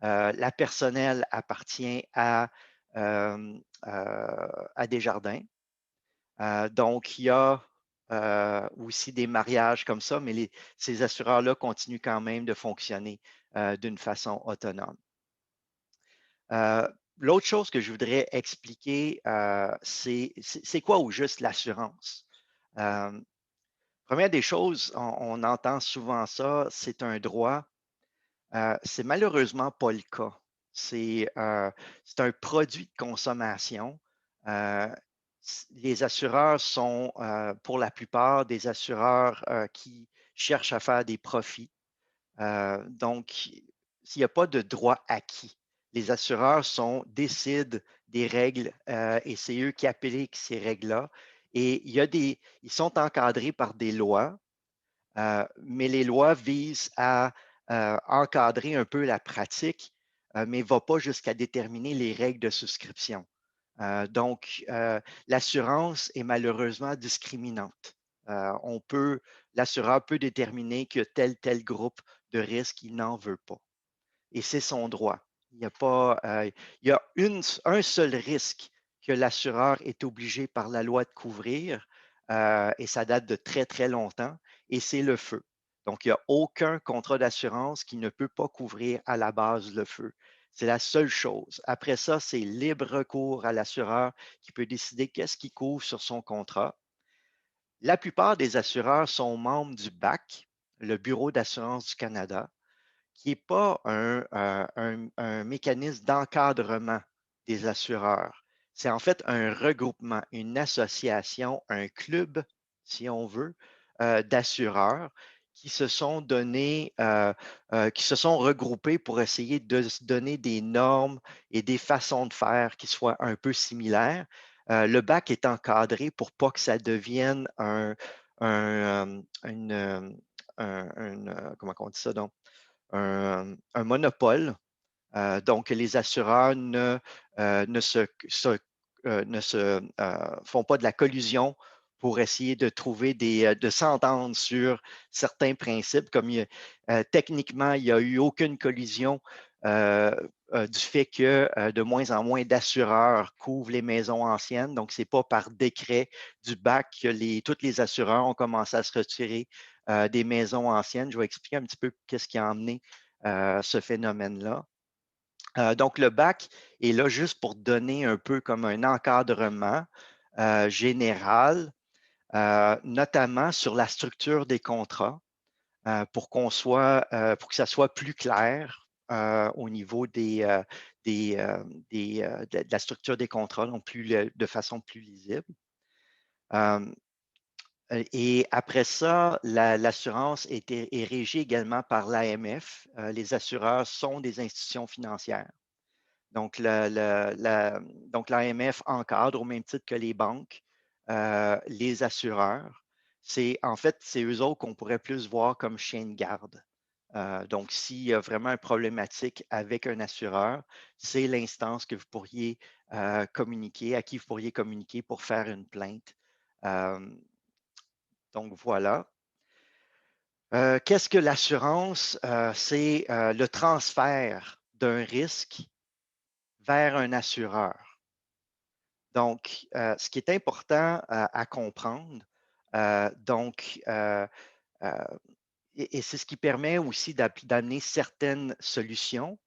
La personnelle appartient à Desjardins. Donc, il y a aussi des mariages comme ça, mais ces assureurs-là continuent quand même de fonctionner d'une façon autonome. L'autre chose que je voudrais expliquer, c'est quoi au juste l'assurance? Première des choses, on entend souvent ça, c'est un droit. C'est malheureusement pas le cas. C'est un produit de consommation. Les assureurs sont, pour la plupart, des assureurs qui cherchent à faire des profits. Donc, s'il n'y a pas de droit acquis, les assureurs décident des règles et c'est eux qui appliquent ces règles-là. Et ils sont encadrés par des lois, mais les lois visent à encadrer un peu la pratique, mais ne vont pas jusqu'à déterminer les règles de souscription. Donc, l'assurance est malheureusement discriminante. L'assureur peut déterminer que tel groupe de risque, il n'en veut pas. Et c'est son droit. Il y a un seul risque que l'assureur est obligé par la loi de couvrir, et ça date de très, très longtemps, et c'est le feu. Donc, il n'y a aucun contrat d'assurance qui ne peut pas couvrir à la base le feu. C'est la seule chose. Après ça, c'est libre recours à l'assureur qui peut décider qu'est-ce qu'il couvre sur son contrat. La plupart des assureurs sont membres du BAC, le Bureau d'assurance du Canada, qui n'est pas un mécanisme d'encadrement des assureurs. C'est en fait un regroupement, une association, un club, si on veut, d'assureurs qui se sont qui se sont regroupés pour essayer de se donner des normes et des façons de faire qui soient un peu similaires. Le BAC est encadré pour pas que ça devienne comment on dit ça donc, un monopole. Donc, les assureurs ne font pas de la collusion pour essayer de trouver de s'entendre sur certains principes. Techniquement, il n'y a eu aucune collision du fait que de moins en moins d'assureurs couvrent les maisons anciennes. Donc, ce n'est pas par décret du BAC que tous les assureurs ont commencé à se retirer des maisons anciennes. Je vais expliquer un petit peu qu'est-ce qui a amené ce phénomène-là. Donc, le BAC est là juste pour donner un peu comme un encadrement général, notamment sur la structure des contrats, pour que ça soit plus clair au niveau de la structure des contrats, donc de façon plus lisible. Et après ça, l'assurance est régie également par l'AMF. Les assureurs sont des institutions financières. Donc, l'AMF encadre au même titre que les banques, les assureurs. En fait, c'est eux autres qu'on pourrait plus voir comme chien de garde. Donc, s'il y a vraiment une problématique avec un assureur, c'est l'instance que vous pourriez communiquer, à qui vous pourriez communiquer pour faire une plainte. Donc, voilà. Qu'est-ce que l'assurance? C'est le transfert d'un risque vers un assureur. Donc, ce qui est important à comprendre, et c'est ce qui permet aussi d'amener certaines solutions,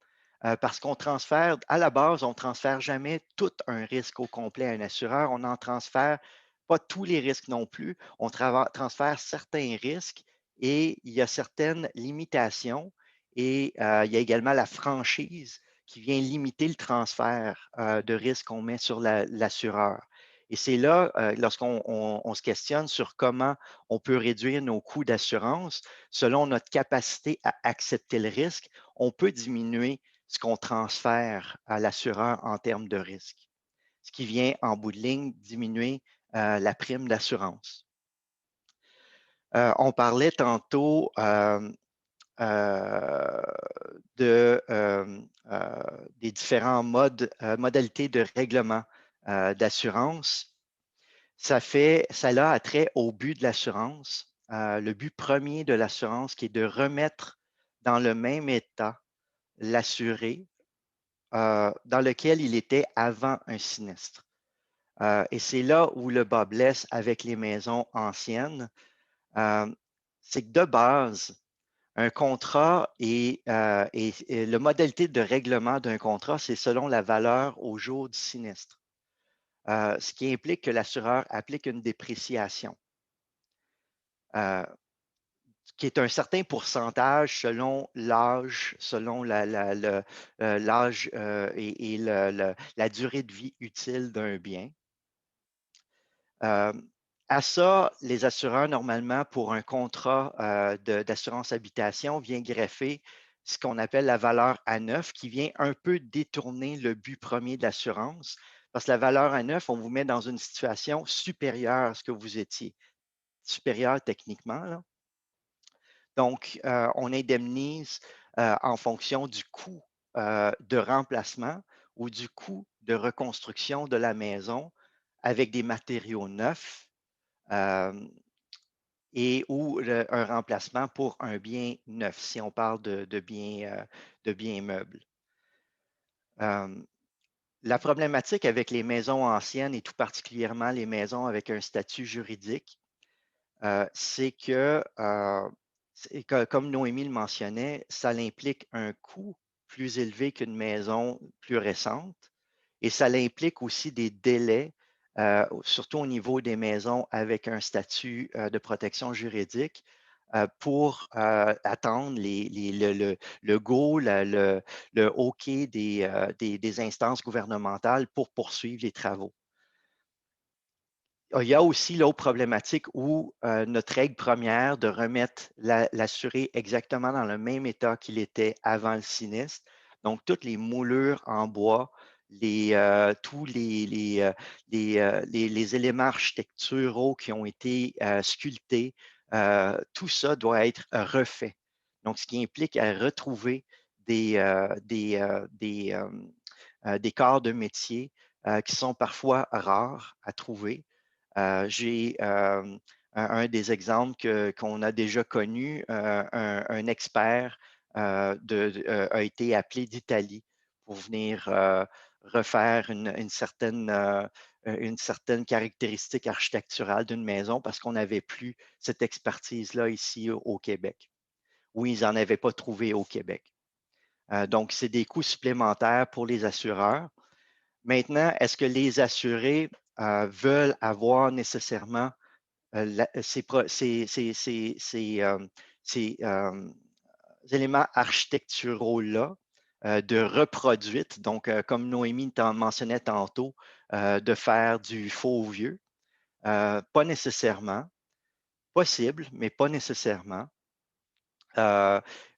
parce qu'on transfère, à la base, on ne transfère jamais tout un risque au complet à un assureur. On n'en transfère pas tous les risques non plus. On transfère certains risques et il y a certaines limitations et il y a également la franchise qui vient limiter le transfert de risque qu'on met sur l'assureur. Et c'est là, lorsqu'on se questionne sur comment on peut réduire nos coûts d'assurance, selon notre capacité à accepter le risque, on peut diminuer ce qu'on transfère à l'assureur en termes de risque, ce qui vient en bout de ligne diminuer la prime d'assurance. On parlait tantôt des différents modalités de règlement d'assurance. Ça a attrait au but de l'assurance. Le but premier de l'assurance qui est de remettre dans le même état l'assuré dans lequel il était avant un sinistre. Et c'est là où le bas blesse avec les maisons anciennes. C'est que de base, un contrat et la modalité de règlement d'un contrat, c'est selon la valeur au jour du sinistre, ce qui implique que l'assureur applique une dépréciation, qui est un certain pourcentage selon l'âge, selon l'âge et la durée de vie utile d'un bien. À ça, les assureurs, normalement, pour un contrat d'assurance habitation, viennent greffer ce qu'on appelle la valeur à neuf, qui vient un peu détourner le but premier de l'assurance, parce que la valeur à neuf, on vous met dans une situation supérieure à ce que vous étiez, supérieure techniquement, là. Donc, on indemnise en fonction du coût de remplacement ou du coût de reconstruction de la maison avec des matériaux neufs et ou un remplacement pour un bien neuf, si on parle de biens meubles. La problématique avec les maisons anciennes et tout particulièrement les maisons avec un statut juridique, c'est que, comme Noémie le mentionnait, ça implique un coût plus élevé qu'une maison plus récente et ça implique aussi des délais, surtout au niveau des maisons avec un statut de protection juridique, pour attendre le go, le OK des instances gouvernementales pour poursuivre les travaux. Il y a aussi l'autre problématique où notre règle première de remettre l'assuré exactement dans le même état qu'il était avant le sinistre, donc toutes les moulures en bois, tous les éléments architecturaux qui ont été sculptés, tout ça doit être refait. Donc, ce qui implique à retrouver des corps de métier qui sont parfois rares à trouver. J'ai un des exemples qu'on a déjà connu, un expert a été appelé d'Italie pour venir refaire une certaine caractéristique architecturale d'une maison parce qu'on n'avait plus cette expertise-là ici au Québec. Oui, ils n'en avaient pas trouvé au Québec. Donc, c'est des coûts supplémentaires pour les assureurs. Maintenant, est-ce que les assurés veulent avoir nécessairement ces éléments architecturaux-là de reproduite, donc comme Noémie mentionnait tantôt, de faire du faux vieux? Pas nécessairement. Possible, mais pas nécessairement.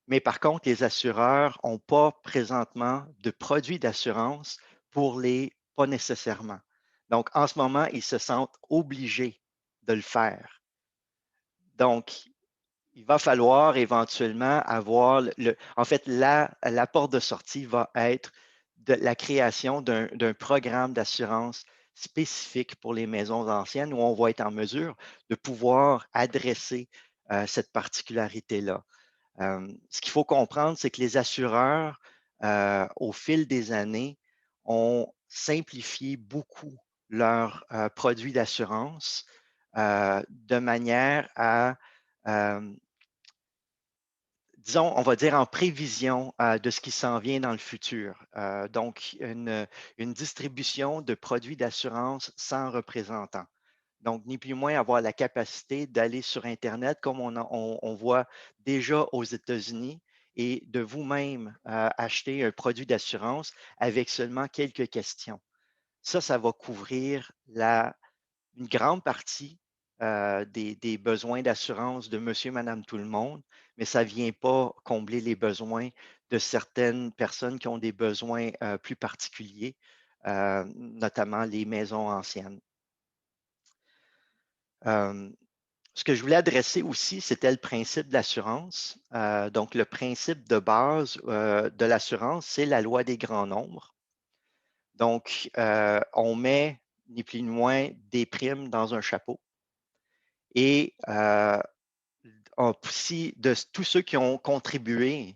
Mais par contre, les assureurs n'ont pas présentement de produits d'assurance pour les pas nécessairement. Donc, en ce moment, ils se sentent obligés de le faire. Donc, il va falloir éventuellement avoir en fait, la porte de sortie va être de la création d'un programme d'assurance spécifique pour les maisons anciennes où on va être en mesure de pouvoir adresser cette particularité-là. Ce qu'il faut comprendre, c'est que les assureurs, au fil des années, ont simplifié beaucoup leurs produits d'assurance de manière à, disons, on va dire en prévision de ce qui s'en vient dans le futur. Donc, une distribution de produits d'assurance sans représentant. Donc, ni plus ni moins avoir la capacité d'aller sur Internet comme on voit déjà aux États-Unis et de vous-même acheter un produit d'assurance avec seulement quelques questions. Ça va couvrir une grande partie des besoins d'assurance de monsieur, madame, tout le monde, mais ça ne vient pas combler les besoins de certaines personnes qui ont des besoins plus particuliers, notamment les maisons anciennes. Ce que je voulais adresser aussi, c'était le principe de l'assurance. Donc, le principe de base de l'assurance, c'est la loi des grands nombres. Donc, on met ni plus ni moins des primes dans un chapeau. Et aussi, de tous ceux qui ont contribué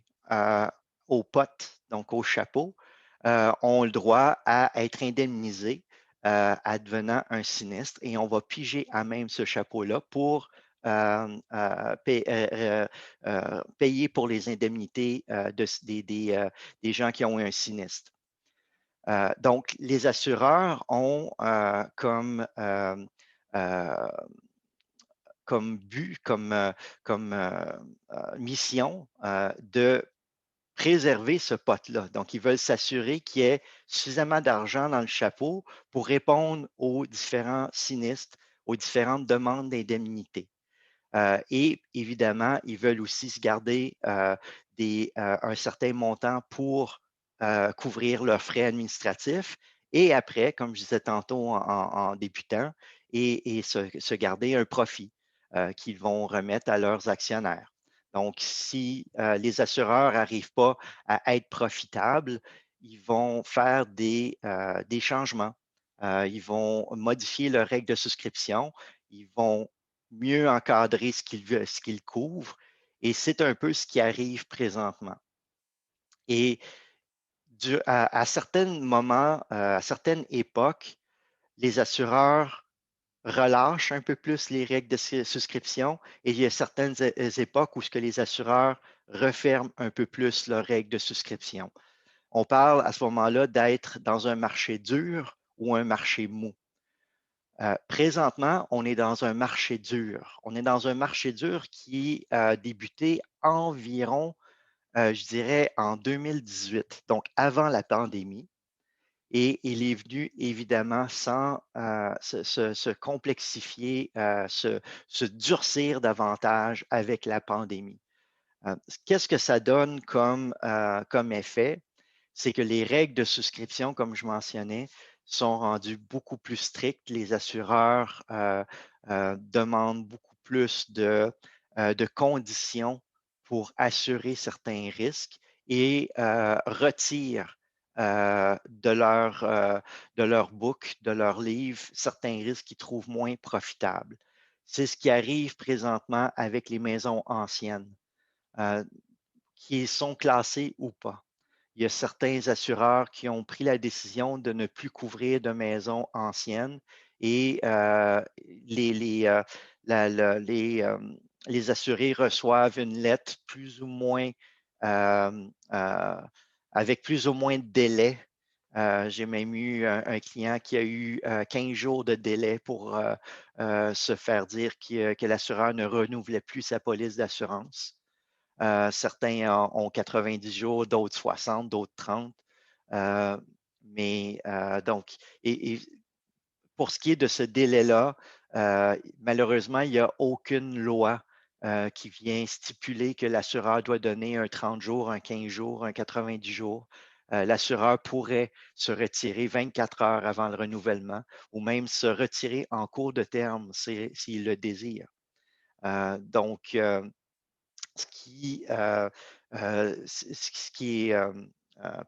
au pot, donc au chapeau, ont le droit à être indemnisés advenant un sinistre et on va piger à même ce chapeau-là pour payer pour les indemnités des gens qui ont eu un sinistre. Donc, les assureurs ont comme but, comme mission de préserver ce pot-là. Donc, ils veulent s'assurer qu'il y ait suffisamment d'argent dans le chapeau pour répondre aux différents sinistres, aux différentes demandes d'indemnité. Et évidemment, ils veulent aussi se garder un certain montant pour couvrir leurs frais administratifs et après, comme je disais tantôt en débutant, et se garder un profit qu'ils vont remettre à leurs actionnaires. Donc, si les assureurs n'arrivent pas à être profitables, ils vont faire des changements. Ils vont modifier leurs règles de souscription. Ils vont mieux encadrer ce qu'ils couvrent. Et c'est un peu ce qui arrive présentement. Et à certains moments, à certaines époques, les assureurs relâchent un peu plus les règles de souscription et il y a certaines époques où ce que les assureurs referment un peu plus leurs règles de souscription. On parle à ce moment-là d'être dans un marché dur ou un marché mou. Présentement, on est dans un marché dur. On est dans un marché dur qui a débuté environ, je dirais, en 2018, donc avant la pandémie. Et il est venu évidemment sans se complexifier, se durcir davantage avec la pandémie. Qu'est-ce que ça donne comme effet? c'est que les règles de souscription, comme je mentionnais, sont rendues beaucoup plus strictes. Les assureurs demandent beaucoup plus de conditions pour assurer certains risques et retirent de leur book, de leur livre, certains risques qu'ils trouvent moins profitables. C'est ce qui arrive présentement avec les maisons anciennes, qui sont classées ou pas. Il y a certains assureurs qui ont pris la décision de ne plus couvrir de maisons anciennes et les assurés reçoivent une lettre plus ou moins avec plus ou moins de délai. J'ai même eu un client qui a eu 15 jours de délai pour se faire dire que l'assureur ne renouvelait plus sa police d'assurance. Certains ont 90 jours, d'autres 60, d'autres 30. Donc, et pour ce qui est de ce délai-là, malheureusement, il n'y a aucune loi qui vient stipuler que l'assureur doit donner un 30 jours, un 15 jours, un 90 jours. L'assureur pourrait se retirer 24 heures avant le renouvellement ou même se retirer en cours de terme s'il le désire. Donc, ce qui est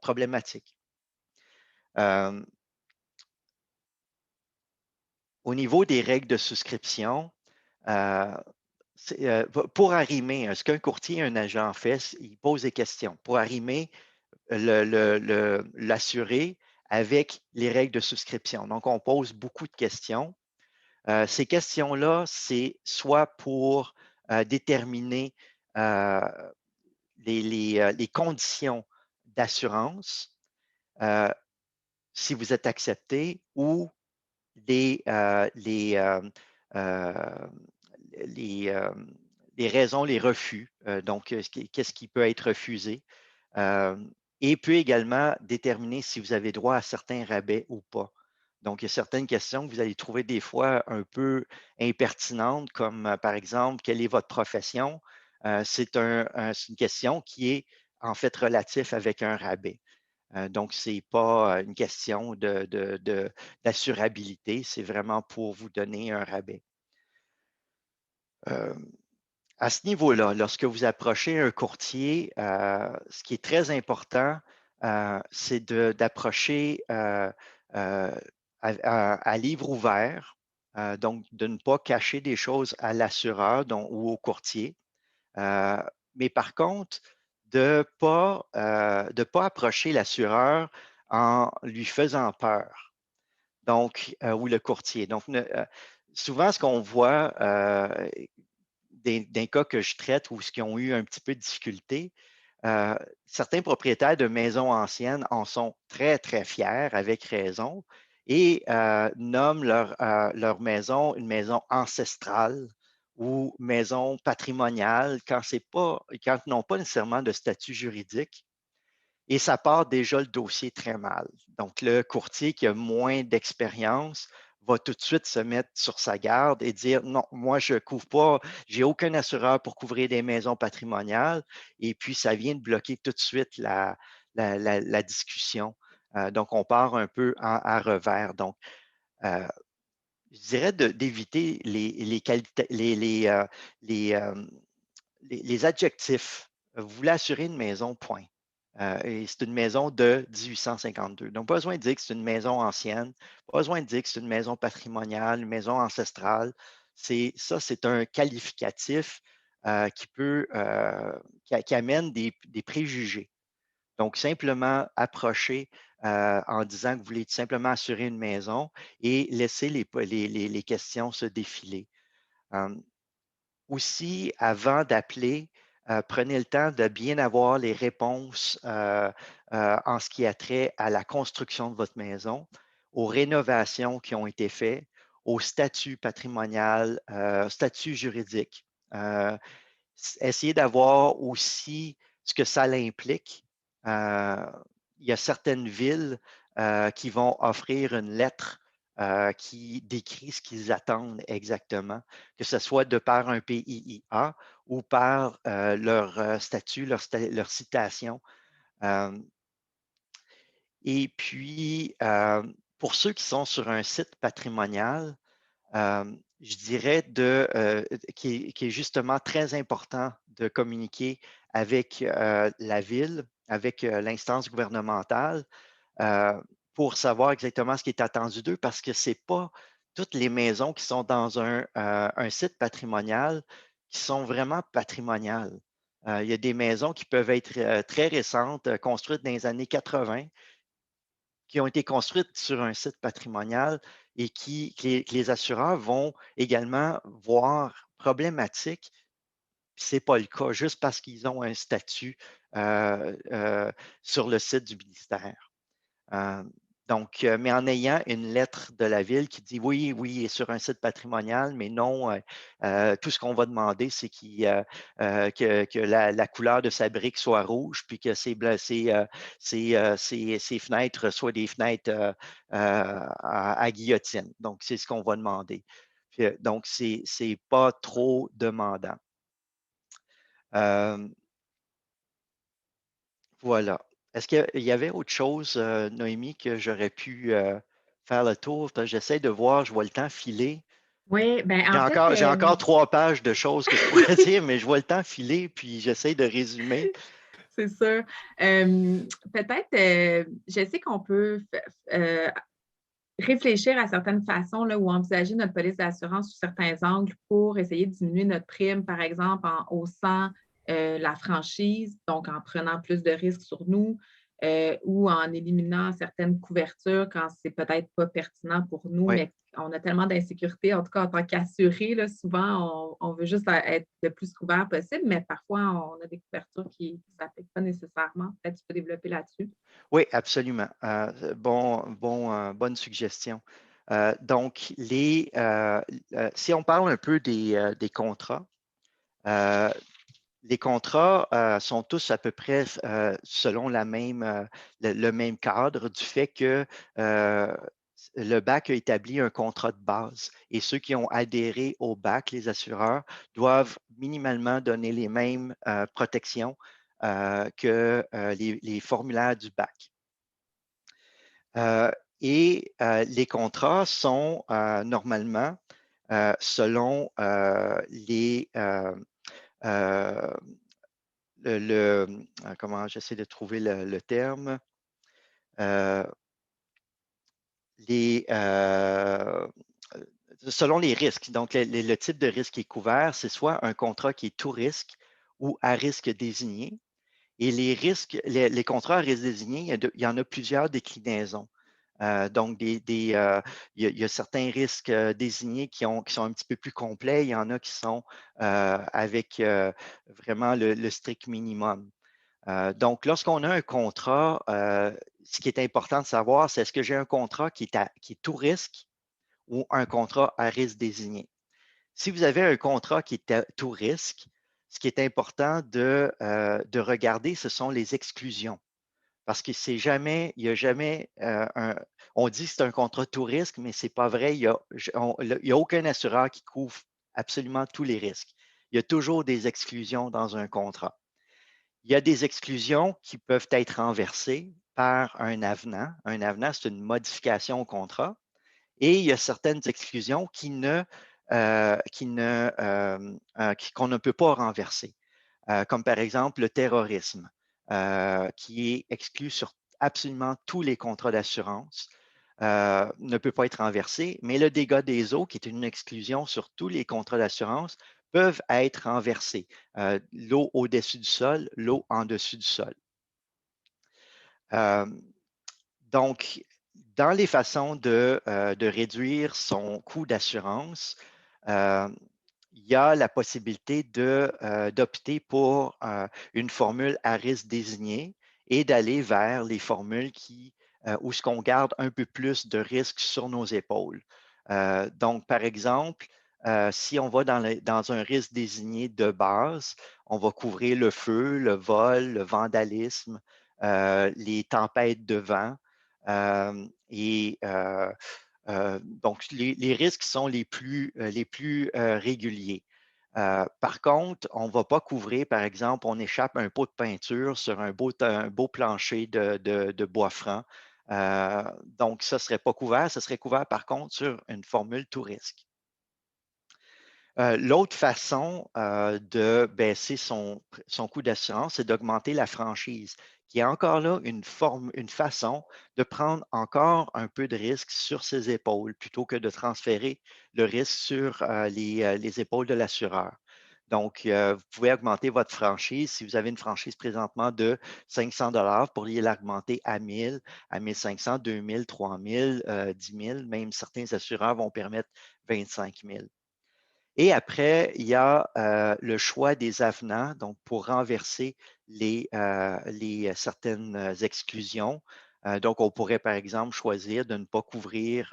problématique. Au niveau des règles de souscription, pour arrimer, ce qu'un courtier et un agent fait, il pose des questions. Pour arrimer l'assuré avec les règles de souscription. Donc, on pose beaucoup de questions. Ces questions-là, c'est soit pour déterminer les conditions d'assurance, si vous êtes accepté, ou les, raisons, les refus. Donc, qu'est-ce qui peut être refusé? Et peut également déterminer si vous avez droit à certains rabais ou pas. Donc, il y a certaines questions que vous allez trouver des fois un peu impertinentes, comme par exemple, quelle est votre profession? C'est une question qui est en fait relative avec un rabais. Donc, ce n'est pas une question d'assurabilité, c'est vraiment pour vous donner un rabais. À ce niveau-là, lorsque vous approchez un courtier, ce qui est très important, c'est d'approcher à livre ouvert, donc de ne pas cacher des choses à l'assureur ou au courtier. Mais par contre, de ne pas approcher l'assureur en lui faisant peur, donc, ou le courtier. Donc, souvent, ce qu'on voit d'un cas que je traite ou ce qui ont eu un petit peu de difficulté, certains propriétaires de maisons anciennes en sont très, très fiers, avec raison, et nomment leur maison une maison ancestrale ou maison patrimoniale quand ils n'ont pas nécessairement de statut juridique. Et ça part déjà le dossier très mal. Donc, le courtier qui a moins d'expérience va tout de suite se mettre sur sa garde et dire non, moi, je ne couvre pas, j'ai aucun assureur pour couvrir des maisons patrimoniales. Et puis, ça vient de bloquer tout de suite la discussion. Donc, on part un peu à revers. Donc, je dirais d'éviter les adjectifs. Vous voulez assurer une maison, point. Et c'est une maison de 1852. Donc, pas besoin de dire que c'est une maison ancienne, pas besoin de dire que c'est une maison patrimoniale, une maison ancestrale. Ça, c'est un qualificatif qui amène des préjugés. Donc, simplement approcher en disant que vous voulez simplement assurer une maison et laisser les questions se défiler. Aussi, avant d'appeler, prenez le temps de bien avoir les réponses en ce qui a trait à la construction de votre maison, aux rénovations qui ont été faites, au statut patrimonial, statut juridique. Essayez d'avoir aussi ce que ça implique. Il y a certaines villes qui vont offrir une lettre qui décrit ce qu'ils attendent exactement, que ce soit de par un PIIA ou par leur statut, leur citation. Et puis, pour ceux qui sont sur un site patrimonial, je dirais qui est justement très important de communiquer avec la ville, avec l'instance gouvernementale, euh, pour savoir exactement ce qui est attendu d'eux, parce que ce n'est pas toutes les maisons qui sont dans un site patrimonial qui sont vraiment patrimoniales. Il y a des maisons qui peuvent être très récentes, construites dans les années 80, qui ont été construites sur un site patrimonial et que les assureurs vont également voir problématiques. Ce n'est pas le cas, juste parce qu'ils ont un statut sur le site du ministère. Euh, donc, mais en ayant une lettre de la ville qui dit oui, oui, il est sur un site patrimonial, mais non, tout ce qu'on va demander, c'est que la couleur de sa brique soit rouge, puis que ses fenêtres soient des fenêtres à guillotine. Donc, c'est ce qu'on va demander. Donc, ce n'est pas trop demandant. Voilà. Est-ce qu'il y avait autre chose, Noémie, que j'aurais pu faire le tour? Parce que j'essaie de voir, je vois le temps filer. Oui, ben J'ai en fait, encore, j'ai encore 3 pages de choses que je pourrais dire, mais je vois le temps filer, puis j'essaie de résumer. c'est ça. Peut-être, je sais qu'on peut réfléchir à certaines façons là, ou envisager notre police d'assurance sous certains angles pour essayer de diminuer notre prime, par exemple en haussant la franchise, donc en prenant plus de risques sur nous ou en éliminant certaines couvertures quand c'est peut-être pas pertinent pour nous, Oui, mais on a tellement d'insécurité, en tout cas en tant qu'assuré, là, souvent on veut juste être le plus couvert possible, mais parfois on a des couvertures qui ne s'appliquent pas nécessairement. Peut-être que tu peux développer là-dessus. oui, absolument. Bonne suggestion. Donc, si on parle un peu des contrats, les contrats sont tous à peu près selon le même cadre du fait que le BAC a établi un contrat de base et ceux qui ont adhéré au BAC, les assureurs, doivent minimalement donner les mêmes protections que les formulaires du BAC. Et les contrats sont normalement selon comment j'essaie de trouver le terme, euh, les, selon les risques. Donc, le type de risque qui est couvert, c'est soit un contrat qui est tout risque ou à risque désigné. Et les risques, les contrats à risque désigné, il y en a plusieurs déclinaisons. Donc, il y a certains risques désignés qui sont un petit peu plus complets. Il y en a qui sont avec vraiment le strict minimum. Donc, lorsqu'on a un contrat, ce qui est important de savoir, c'est est-ce que j'ai un contrat qui est tout risque ou un contrat à risque désigné. Si vous avez un contrat qui est à tout risque, ce qui est important de regarder, ce sont les exclusions. Parce que c'est jamais, il n'y a jamais on dit que c'est un contrat tout risque, mais ce n'est pas vrai. Il n'y a aucun assureur qui couvre absolument tous les risques. Il y a toujours des exclusions dans un contrat. Il y a des exclusions qui peuvent être renversées par un avenant. Un avenant, c'est une modification au contrat. Et il y a certaines exclusions qu'on ne peut pas renverser, comme par exemple le terrorisme, qui est exclu sur absolument tous les contrats d'assurance, ne peut pas être renversé, mais le dégât des eaux, qui est une exclusion sur tous les contrats d'assurance, peuvent être renversés. L'eau au-dessus du sol, l'eau en dessus du sol. Donc, dans les façons de réduire son coût d'assurance, il y a la possibilité d'opter pour une formule à risque désigné et d'aller vers les formules où ce qu'on garde un peu plus de risque sur nos épaules. Donc, par exemple, si on va dans un risque désigné de base, on va couvrir le feu, le vol, le vandalisme, les tempêtes de vent et donc, les risques sont les plus réguliers. Par contre, on ne va pas couvrir, par exemple, on échappe un pot de peinture sur un beau plancher de bois franc. Donc, ça ne serait pas couvert. Ce serait couvert, par contre, sur une formule tout risque. L'autre façon de baisser son coût d'assurance, c'est d'augmenter la franchise, qui est encore là une façon de prendre encore un peu de risque sur ses épaules plutôt que de transférer le risque sur les épaules de l'assureur. Donc, vous pouvez augmenter votre franchise. Si vous avez une franchise présentement de 500 $, vous pourriez l'augmenter à 1000, à 1500, 2000, 3000, 10 000. Même certains assureurs vont permettre 25 000. Et après, il y a le choix des avenants, donc pour renverser certaines exclusions. Donc, on pourrait, par exemple, choisir de ne pas couvrir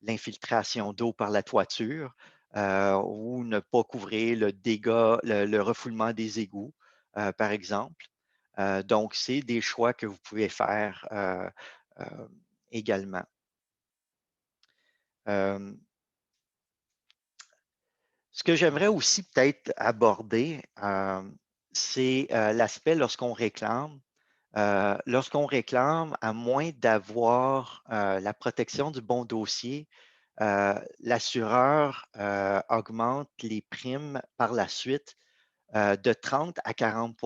l'infiltration d'eau par la toiture ou ne pas couvrir le dégât, le refoulement des égouts, par exemple. Donc, c'est des choix que vous pouvez faire également. Ce que j'aimerais aussi peut-être aborder, c'est l'aspect lorsqu'on réclame. Lorsqu'on réclame, à moins d'avoir la protection du bon dossier, l'assureur augmente les primes par la suite de 30 à 40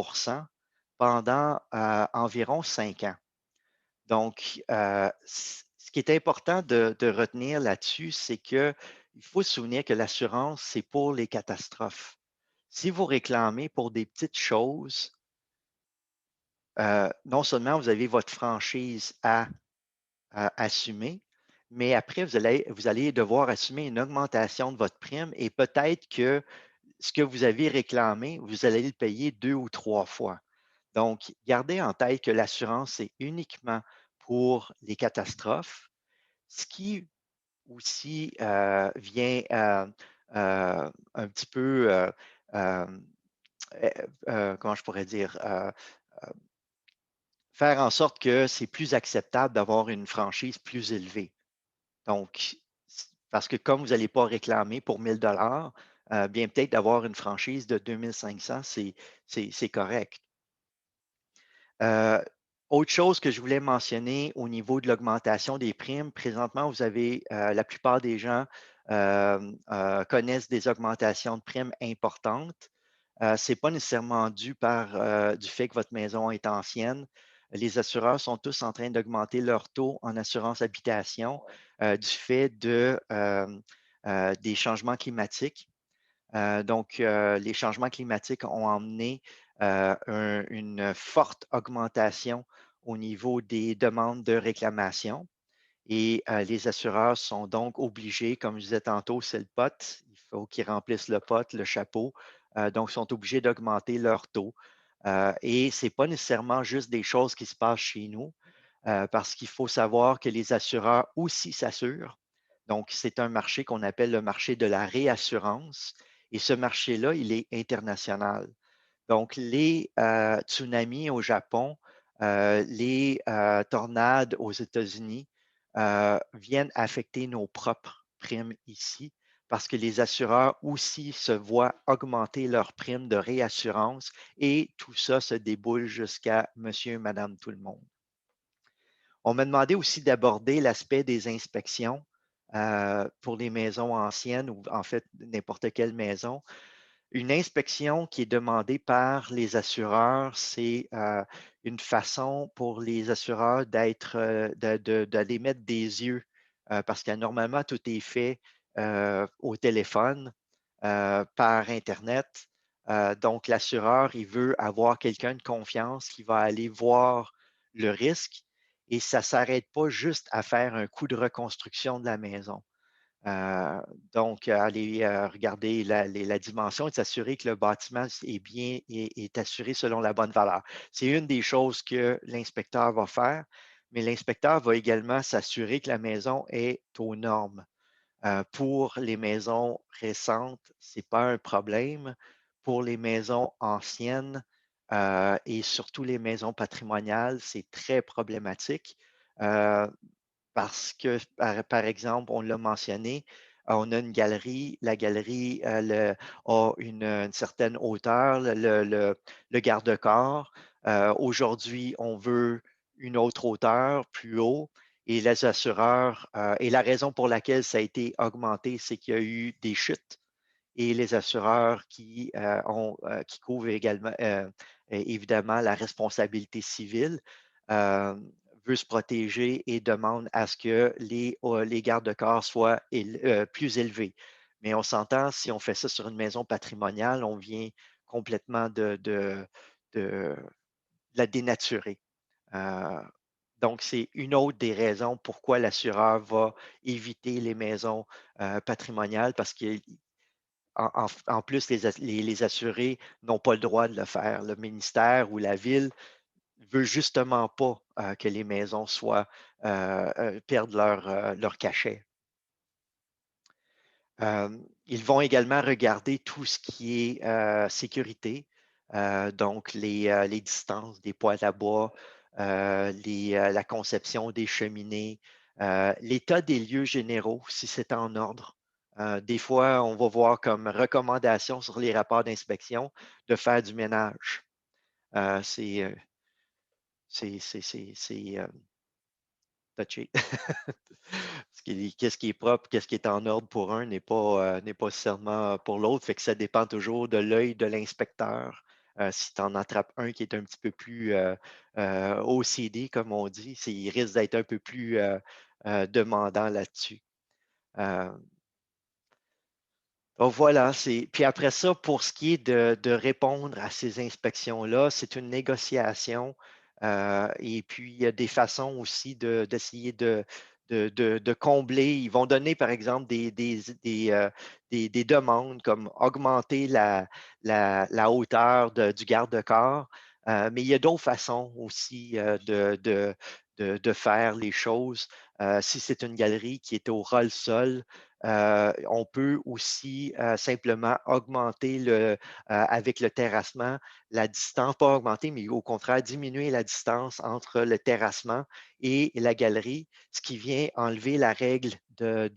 pendant environ 5 ans. Donc, ce qui est important de retenir là-dessus, c'est qu'il faut se souvenir que l'assurance, c'est pour les catastrophes. Si vous réclamez pour des petites choses, non seulement vous avez votre franchise à assumer, mais après, vous allez devoir assumer une augmentation de votre prime et peut-être que ce que vous avez réclamé, vous allez le payer 2 ou 3 fois. Donc, gardez en tête que l'assurance, c'est uniquement pour les catastrophes, ce qui aussi vient un petit peu, comment je pourrais dire, faire en sorte que c'est plus acceptable d'avoir une franchise plus élevée. Donc, parce que comme vous n'allez pas réclamer pour 1000 $, bien peut-être d'avoir une franchise de 2500, c'est correct. Autre chose que je voulais mentionner au niveau de l'augmentation des primes, présentement, vous avez la plupart des gens connaissent des augmentations de primes importantes. Ce n'est pas nécessairement dû du fait que votre maison est ancienne. Les assureurs sont tous en train d'augmenter leur taux en assurance habitation du fait des changements climatiques. Donc, les changements climatiques ont emmené une forte augmentation au niveau des demandes de réclamation. Et les assureurs sont donc obligés, comme je disais tantôt, c'est le pot. Il faut qu'ils remplissent le pot, le chapeau. Donc, ils sont obligés d'augmenter leur taux. Et ce n'est pas nécessairement juste des choses qui se passent chez nous, parce qu'il faut savoir que les assureurs aussi s'assurent. Donc, c'est un marché qu'on appelle le marché de la réassurance. Et ce marché-là, il est international. Donc, les tsunamis au Japon, les tornades aux États-Unis viennent affecter nos propres primes ici parce que les assureurs aussi se voient augmenter leurs primes de réassurance et tout ça se déboule jusqu'à monsieur et madame tout le monde. On m'a demandé aussi d'aborder l'aspect des inspections pour les maisons anciennes ou en fait n'importe quelle maison. Une inspection qui est demandée par les assureurs, c'est une façon pour les assureurs d'aller mettre des yeux parce que normalement, tout est fait au téléphone, par Internet. Donc, l'assureur, il veut avoir quelqu'un de confiance qui va aller voir le risque et ça ne s'arrête pas juste à faire un coup de reconstruction de la maison. Donc, aller regarder la dimension et s'assurer que le bâtiment est assuré selon la bonne valeur. C'est une des choses que l'inspecteur va faire, mais l'inspecteur va également s'assurer que la maison est aux normes. Pour les maisons récentes, ce n'est pas un problème. Pour les maisons anciennes et surtout les maisons patrimoniales, c'est très problématique. Parce que, par exemple, on l'a mentionné, on a une galerie, la galerie a une certaine hauteur, le garde-corps. Aujourd'hui, on veut une autre hauteur plus haut. Et les assureurs, et la raison pour laquelle ça a été augmenté, c'est qu'il y a eu des chutes et les assureurs qui couvrent également, évidemment, la responsabilité civile, veulent se protéger et demandent à ce que les garde-corps soient plus élevés. Mais on s'entend, si on fait ça sur une maison patrimoniale, on vient complètement de la dénaturer. Donc, c'est une autre des raisons pourquoi l'assureur va éviter les maisons patrimoniales parce qu'en plus, les assurés n'ont pas le droit de le faire. Le ministère ou la ville veut justement pas que les maisons perdent leur cachet. Ils vont également regarder tout ce qui est sécurité, donc les distances des poêles à bois, la conception des cheminées, l'état des lieux généraux, si c'est en ordre. Des fois, on va voir comme recommandation sur les rapports d'inspection de faire du ménage. C'est touché. Qu'est-ce qui est propre, qu'est-ce qui est en ordre pour un n'est pas nécessairement pour l'autre. Fait que ça dépend toujours de l'œil de l'inspecteur. Si tu en attrapes un qui est un petit peu plus OCD, comme on dit, il risque d'être un peu plus demandant là-dessus. Donc voilà, puis après ça, pour ce qui est de répondre à ces inspections-là, c'est une négociation. Et puis, il y a des façons aussi d'essayer de combler. Ils vont donner, par exemple, des demandes comme augmenter la hauteur du garde-corps. Mais il y a d'autres façons aussi de faire les choses. Si c'est une galerie qui est au ras-le-sol, on peut aussi simplement augmenter avec le terrassement la distance, pas augmenter, mais au contraire diminuer la distance entre le terrassement et la galerie, ce qui vient enlever la règle de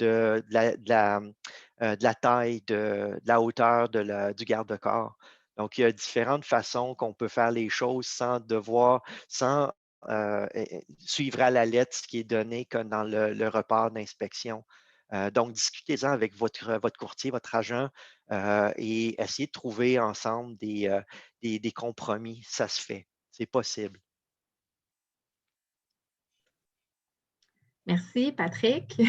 la taille, de la hauteur du garde-corps. Donc, il y a différentes façons qu'on peut faire les choses sans suivre à la lettre ce qui est donné comme dans le report d'inspection. Donc, discutez-en avec votre courtier, votre agent, et essayez de trouver ensemble des compromis. Ça se fait. C'est possible. Merci, Patrick.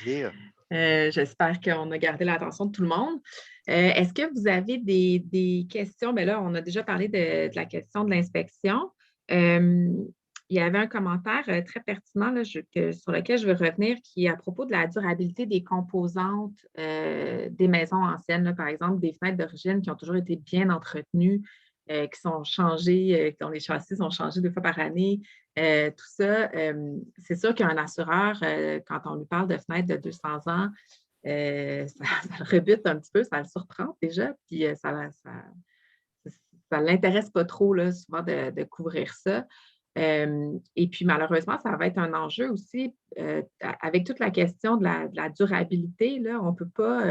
Plaisir. J'espère qu'on a gardé l'attention de tout le monde. Est-ce que vous avez des questions? Bien là, on a déjà parlé de la question de l'inspection. Il y avait un commentaire très pertinent là, sur lequel je veux revenir qui est à propos de la durabilité des composantes des maisons anciennes, là, par exemple des fenêtres d'origine qui ont toujours été bien entretenues, qui sont changées, dont les châssis sont changés 2 fois par année. Tout ça, c'est sûr qu'un assureur, quand on lui parle de fenêtres de 200 ans, ça le rebute un petit peu, ça le surprend déjà, puis ça ne l'intéresse pas trop là, souvent de couvrir ça. Et puis malheureusement, ça va être un enjeu aussi avec toute la question de la durabilité. Là, on peut pas,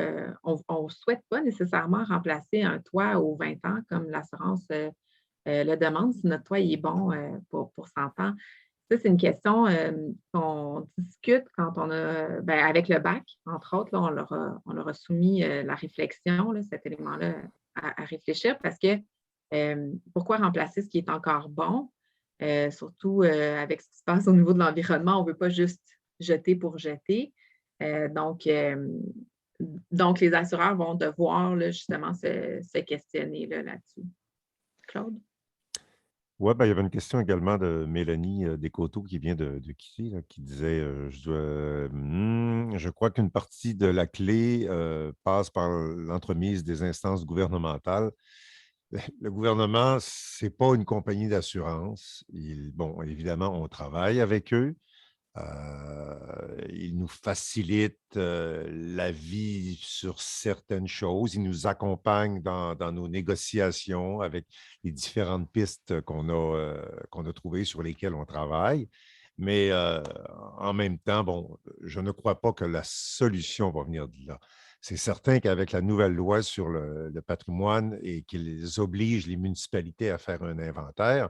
on ne souhaite pas nécessairement remplacer un toit aux 20 ans comme l'assurance le demande si notre toit est bon pour 100 ans. Ça, c'est une question qu'on discute quand on a, avec le bac, entre autres, là, on leur a soumis la réflexion, là, cet élément-là à réfléchir parce que pourquoi remplacer ce qui est encore bon? Surtout avec ce qui se passe au niveau de l'environnement, on ne veut pas juste jeter pour jeter. Donc, les assureurs vont devoir là, justement se questionner là-dessus. Claude? Oui, ben, il y avait une question également de Mélanie Descoteaux qui vient de quitter, là, qui disait je crois qu'une partie de la clé passe par l'entremise des instances gouvernementales. Le gouvernement, ce n'est pas une compagnie d'assurance. Bon, évidemment, on travaille avec eux. Ils nous facilitent la vie sur certaines choses. Ils nous accompagnent dans nos négociations avec les différentes pistes qu'on a trouvées sur lesquelles on travaille. Mais en même temps, bon, je ne crois pas que la solution va venir de là. C'est certain qu'avec la nouvelle loi sur le patrimoine et qu'ils obligent les municipalités à faire un inventaire,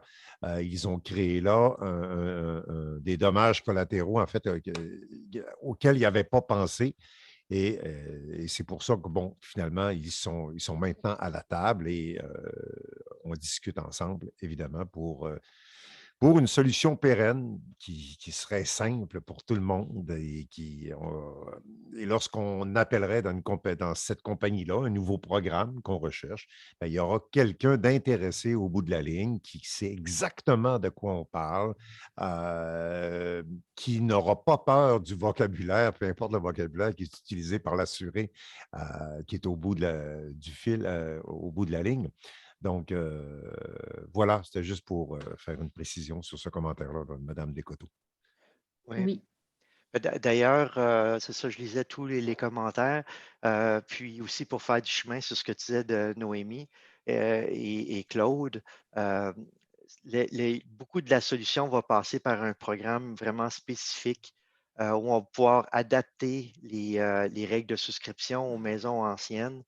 ils ont créé là des dommages collatéraux, en fait, auxquels ils n'avaient pas pensé. Et c'est pour ça que, bon, finalement, ils sont maintenant à la table et on discute ensemble, évidemment, pour une solution pérenne qui serait simple pour tout le monde et lorsqu'on appellerait dans cette compagnie-là un nouveau programme qu'on recherche, ben, il y aura quelqu'un d'intéressé au bout de la ligne qui sait exactement de quoi on parle, qui n'aura pas peur du vocabulaire, peu importe le vocabulaire qui est utilisé par l'assuré qui est au bout du fil, au bout de la ligne. Donc, voilà, c'était juste pour faire une précision sur ce commentaire-là de Mme Descoteaux. Oui. Oui. D'ailleurs, c'est ça, je lisais tous les commentaires, puis aussi pour faire du chemin sur ce que tu disais de Noémie et Claude, euh, beaucoup de la solution va passer par un programme vraiment spécifique où on va pouvoir adapter les règles de souscription aux maisons anciennes.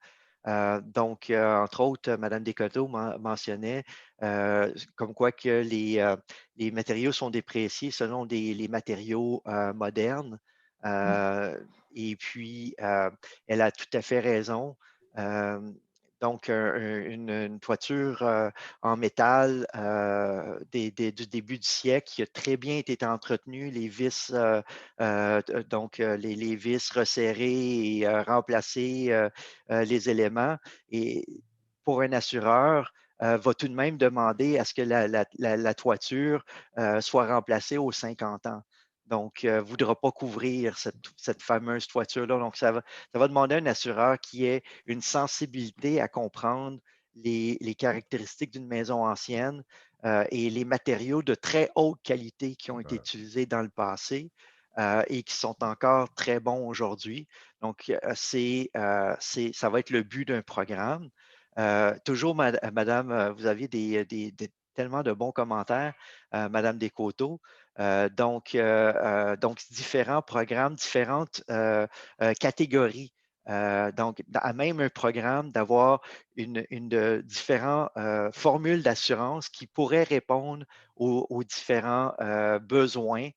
Donc, entre autres, Mme Descoteaux mentionnait comme quoi que les matériaux sont dépréciés selon les matériaux modernes. Et puis, elle a tout à fait raison. Euh, donc, une toiture en métal du début du siècle qui a très bien été entretenue, les vis, les vis resserrées et remplacer les éléments. Et pour un assureur, va tout de même demander à ce que la toiture soit remplacée aux 50 ans. Donc, ne voudra pas couvrir cette fameuse toiture-là. Donc, ça va demander à un assureur qui ait une sensibilité à comprendre les caractéristiques d'une maison ancienne et les matériaux de très haute qualité qui ont été utilisés dans le passé et qui sont encore très bons aujourd'hui. Donc, ça va être le but d'un programme. Toujours, Madame, vous aviez tellement de bons commentaires, Madame Descoteaux. Donc, différents programmes, différentes catégories. Donc, à même un programme, d'avoir une de différentes formules d'assurance qui pourraient répondre aux différents besoins,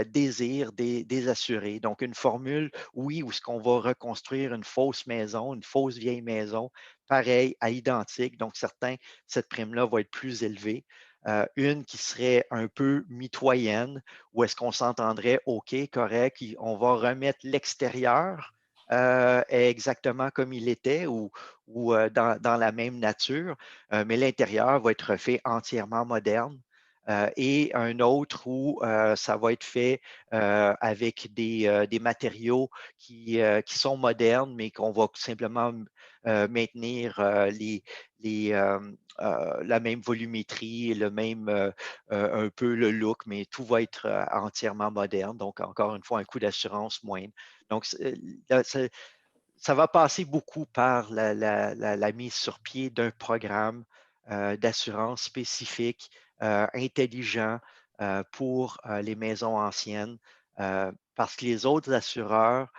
désirs des assurés. Donc, une formule, oui, où est-ce qu'on va reconstruire une fausse maison, une fausse vieille maison, pareil, à identique. Donc, cette prime-là va être plus élevée. Une qui serait un peu mitoyenne, où est-ce qu'on s'entendrait, OK, correct, on va remettre l'extérieur exactement comme il était ou dans la même nature, mais l'intérieur va être refait entièrement moderne. Et un autre où ça va être fait avec des matériaux qui sont modernes, mais qu'on va simplement maintenir la même volumétrie, un peu le look, mais tout va être entièrement moderne. Donc, encore une fois, un coût d'assurance moindre. Donc, ça va passer beaucoup par la mise sur pied d'un programme d'assurance spécifique, intelligent pour les maisons anciennes, parce que les autres assureurs,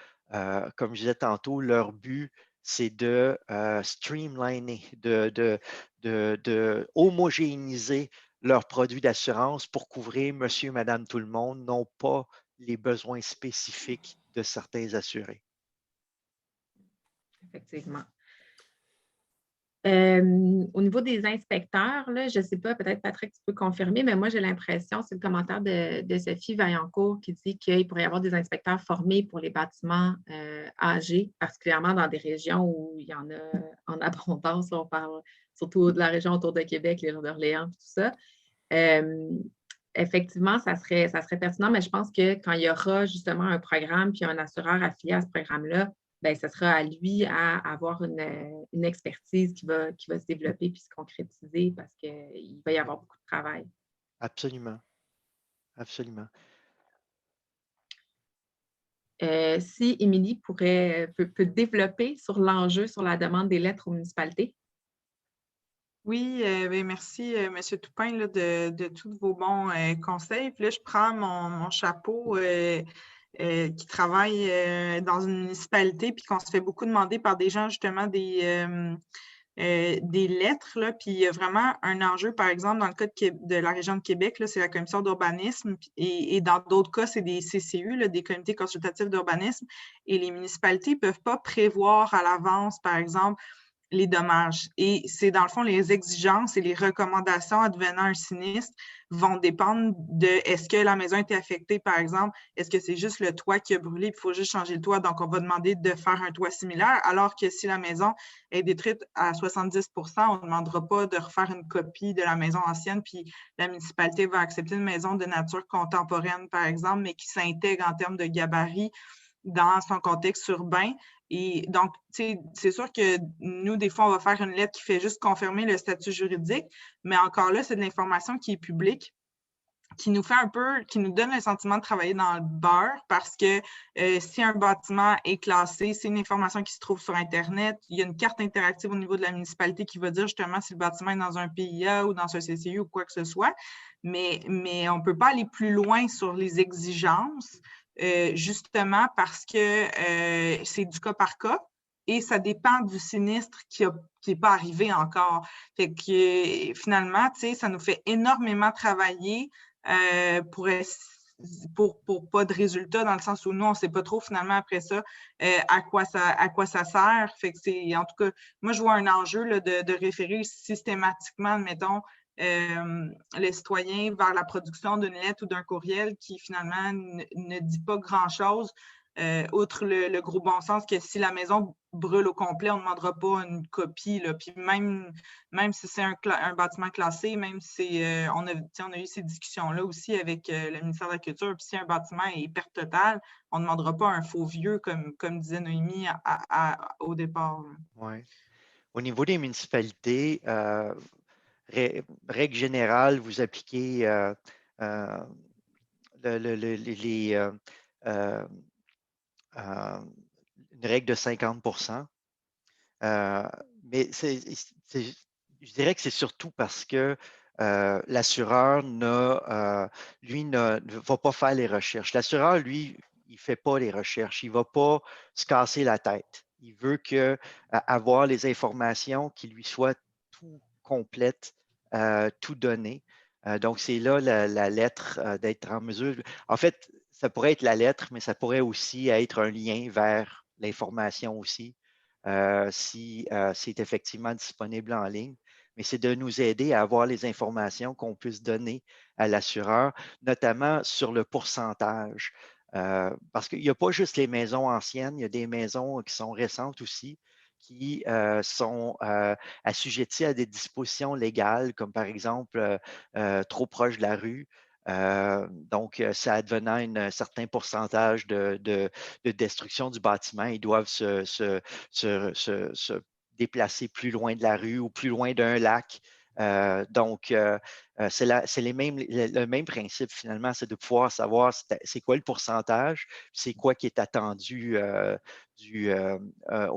comme je disais tantôt, leur but, c'est de streamliner, de homogénéiser leurs produits d'assurance pour couvrir monsieur, madame, tout le monde, non pas les besoins spécifiques de certains assurés. Effectivement. Au niveau des inspecteurs, là, je ne sais pas, peut-être Patrick, tu peux confirmer, mais moi, j'ai l'impression, c'est le commentaire de Sophie Vaillancourt qui dit qu'il pourrait y avoir des inspecteurs formés pour les bâtiments âgés, particulièrement dans des régions où il y en a en abondance. Là, on parle surtout de la région autour de Québec, les gens d'Orléans, tout ça. Effectivement, ça serait pertinent, mais je pense que quand il y aura justement un programme puis un assureur affilié à ce programme-là, bien, ce sera à lui à avoir une expertise qui va se développer puis se concrétiser parce qu'il va y avoir beaucoup de travail. Absolument. Absolument. Si Émilie peut développer sur l'enjeu sur la demande des lettres aux municipalités. Oui, merci, M. Toupin, là, de tous vos bons conseils. Puis là, je prends mon chapeau qui travaillent dans une municipalité, puis qu'on se fait beaucoup demander par des gens, justement, des lettres, là, puis il y a vraiment un enjeu, par exemple, dans le cas de la région de Québec, là, c'est la commission d'urbanisme, et dans d'autres cas, c'est des CCU, là, des comités consultatifs d'urbanisme, et les municipalités ne peuvent pas prévoir à l'avance, par exemple, les dommages. Et c'est dans le fond, les exigences et les recommandations advenant un sinistre vont dépendre de est-ce que la maison a été affectée, par exemple, est-ce que c'est juste le toit qui a brûlé, il faut juste changer le toit, donc on va demander de faire un toit similaire, alors que si la maison est détruite à 70 on ne demandera pas de refaire une copie de la maison ancienne, puis la municipalité va accepter une maison de nature contemporaine, par exemple, mais qui s'intègre en termes de gabarit dans son contexte urbain. Et donc, c'est sûr que nous, des fois, on va faire une lettre qui fait juste confirmer le statut juridique, mais encore là, c'est de l'information qui est publique, qui nous fait qui nous donne le sentiment de travailler dans le beurre, parce que si un bâtiment est classé, c'est une information qui se trouve sur Internet. Il y a une carte interactive au niveau de la municipalité qui va dire justement si le bâtiment est dans un PIA ou dans un CCU ou quoi que ce soit. Mais on ne peut pas aller plus loin sur les exigences, justement parce que c'est du cas par cas et ça dépend du sinistre qui n'est pas arrivé encore. Fait que finalement, ça nous fait énormément travailler pour pas de résultats, dans le sens où nous, on ne sait pas trop finalement après ça à quoi ça sert. Fait que en tout cas, moi, je vois un enjeu là, de référer systématiquement, admettons, les citoyens vers la production d'une lettre ou d'un courriel qui finalement ne dit pas grand-chose, outre le gros bon sens que si la maison brûle au complet, on ne demandera pas une copie. Là. Puis même si c'est un bâtiment classé, même si on a eu ces discussions-là aussi avec le ministère de la Culture, puis si un bâtiment est perte totale, on ne demandera pas un faux vieux, comme disait Noémie au départ. Ouais. Au niveau des municipalités, règle générale, vous appliquez une règle de 50 mais je dirais que c'est surtout parce que l'assureur lui, ne va pas faire les recherches. L'assureur, lui, il ne fait pas les recherches. Il ne va pas se casser la tête. Il veut avoir les informations qui lui soient tout complètes, tout données. Donc, c'est là la lettre d'être en mesure. En fait, ça pourrait être la lettre, mais ça pourrait aussi être un lien vers l'information aussi, si c'est effectivement disponible en ligne. Mais c'est de nous aider à avoir les informations qu'on puisse donner à l'assureur, notamment sur le pourcentage. Parce qu'il n'y a pas juste les maisons anciennes, il y a des maisons qui sont récentes aussi, qui sont assujetties à des dispositions légales, comme par exemple trop proche de la rue. Donc, ça advenant un certain pourcentage de destruction du bâtiment, ils doivent se déplacer plus loin de la rue ou plus loin d'un lac. Donc, c'est le même principe finalement, c'est de pouvoir savoir c'est quoi le pourcentage, c'est quoi qui est attendu au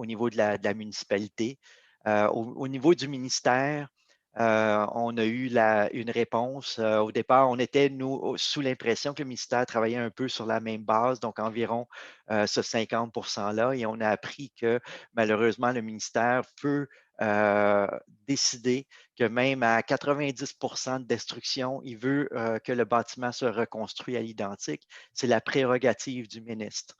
niveau de la municipalité. Au niveau du ministère, on a eu une réponse. Au départ, on était, nous, sous l'impression que le ministère travaillait un peu sur la même base, donc environ ce 50 %-là, et on a appris que malheureusement, le ministère peut décider que même à 90 % de destruction, il veut que le bâtiment se reconstruise à l'identique. C'est la prérogative du ministre.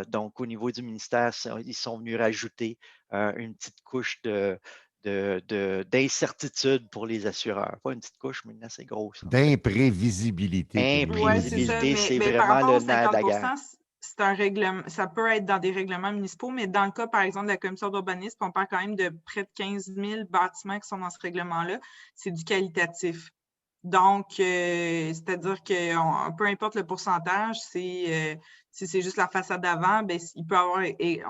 Donc, au niveau du ministère, ils sont venus rajouter une petite couche d'incertitude pour les assureurs. Pas une petite couche, mais une assez grosse. D'imprévisibilité. Oui, c'est ça. C'est Mais vraiment par rapport le au nerf de la 50 guerre. c'est un règlement, ça peut être dans des règlements municipaux, mais dans le cas, par exemple, de la commission d'urbanisme, on parle quand même de près de 15 000 bâtiments qui sont dans ce règlement-là. C'est du qualitatif. Donc, c'est-à-dire que peu importe le pourcentage, si c'est juste la façade d'avant, ben,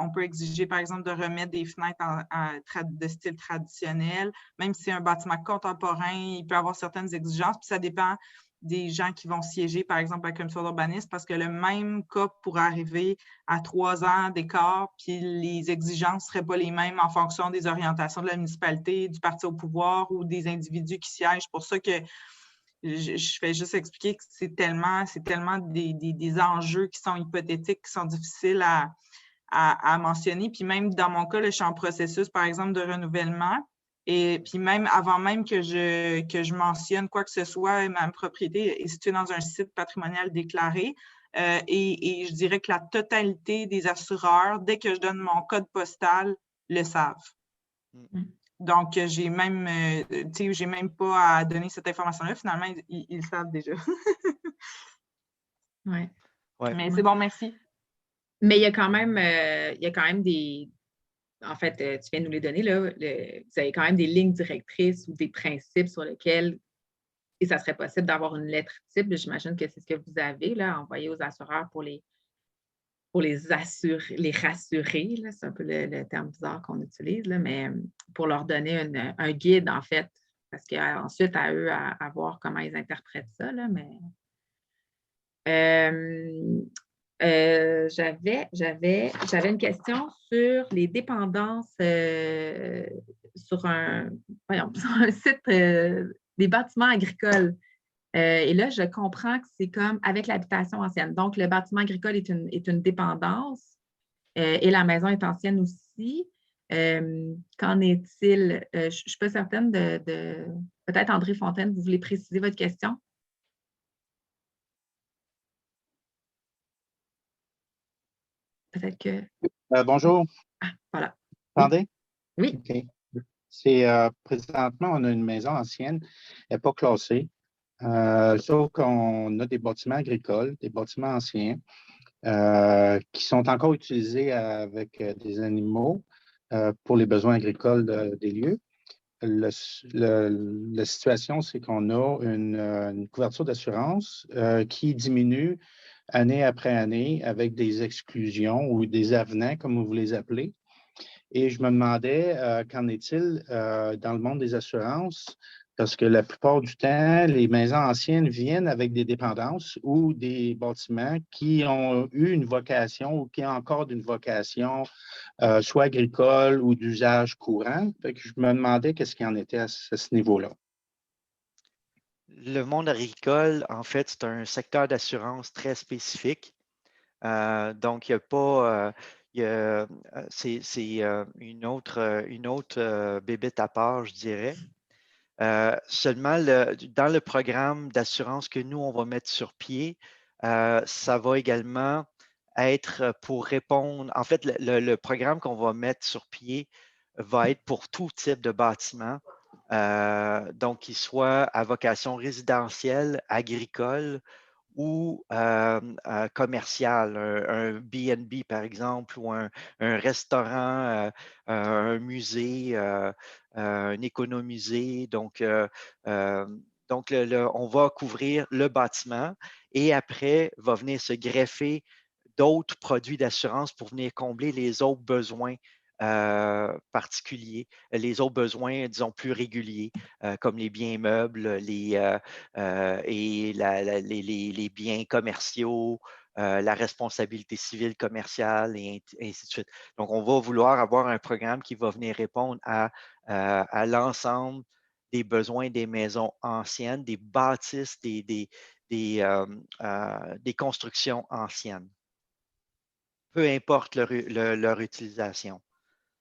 on peut exiger, par exemple, de remettre des fenêtres de style traditionnel. Même si c'est un bâtiment contemporain, il peut avoir certaines exigences, puis ça dépend des gens qui vont siéger, par exemple, à la commission d'urbanisme, parce que le même cas pourrait arriver à 3 ans d'écart, puis les exigences ne seraient pas les mêmes en fonction des orientations de la municipalité, du parti au pouvoir ou des individus qui siègent. C'est pour ça que je fais juste expliquer que c'est tellement des enjeux qui sont hypothétiques, qui sont difficiles à mentionner. Puis même dans mon cas, là, je suis en processus, par exemple, de renouvellement. Et puis même avant même que je mentionne quoi que ce soit, ma propriété est située dans un site patrimonial déclaré. Et je dirais que la totalité des assureurs, dès que je donne mon code postal, le savent. Donc, j'ai même pas à donner cette information-là. Finalement, ils le savent déjà. Ouais. Mais c'est bon, merci. Mais il y a quand même des... En fait, tu viens de nous les donner, là. Vous avez quand même des lignes directrices ou des principes sur lesquels et ça serait possible d'avoir une lettre type. J'imagine que c'est ce que vous avez là, envoyé aux assureurs pour les rassurer. C'est un peu le terme bizarre qu'on utilise, là, mais pour leur donner un guide, en fait, parce qu'ensuite, à eux à voir comment ils interprètent ça. Là, mais j'avais une question sur les dépendances sur un site des bâtiments agricoles. Et là, je comprends que c'est comme avec l'habitation ancienne. Donc, le bâtiment agricole est une dépendance et la maison est ancienne aussi. Qu'en est-il? Je ne suis pas certaine de... Peut-être André Fontaine, vous voulez préciser votre question? Peut-être que... Bonjour. Ah, voilà. Vous entendez? Oui. OK. Présentement, on a une maison ancienne, elle n'est pas classée. Sauf qu'on a des bâtiments agricoles, des bâtiments anciens qui sont encore utilisés avec des animaux pour les besoins agricoles des lieux. La situation, c'est qu'on a une couverture d'assurance qui diminue année après année avec des exclusions ou des avenants, comme vous les appelez. Et je me demandais, qu'en est-il dans le monde des assurances? Parce que la plupart du temps, les maisons anciennes viennent avec des dépendances ou des bâtiments qui ont eu une vocation ou qui ont encore une vocation, soit agricole ou d'usage courant. Fait que je me demandais qu'est-ce qu'il en était à ce niveau-là. Le monde agricole, en fait, c'est un secteur d'assurance très spécifique. Donc, il n'y a pas... c'est une autre bébête à part, je dirais. Seulement, dans le programme d'assurance que nous, on va mettre sur pied, ça va également être pour répondre... En fait, le programme qu'on va mettre sur pied va être pour tout type de bâtiment. Donc, qu'il soit à vocation résidentielle, agricole ou commercial, un B&B par exemple, ou un restaurant, un musée, un économusée. Donc, on va couvrir le bâtiment et après va venir se greffer d'autres produits d'assurance pour venir combler les autres besoins particuliers, les autres besoins, disons, plus réguliers, comme les biens meubles et les biens commerciaux, la responsabilité civile commerciale et ainsi de suite. Donc, on va vouloir avoir un programme qui va venir répondre à l'ensemble des besoins des maisons anciennes, des bâtisses, des constructions anciennes, peu importe leur utilisation.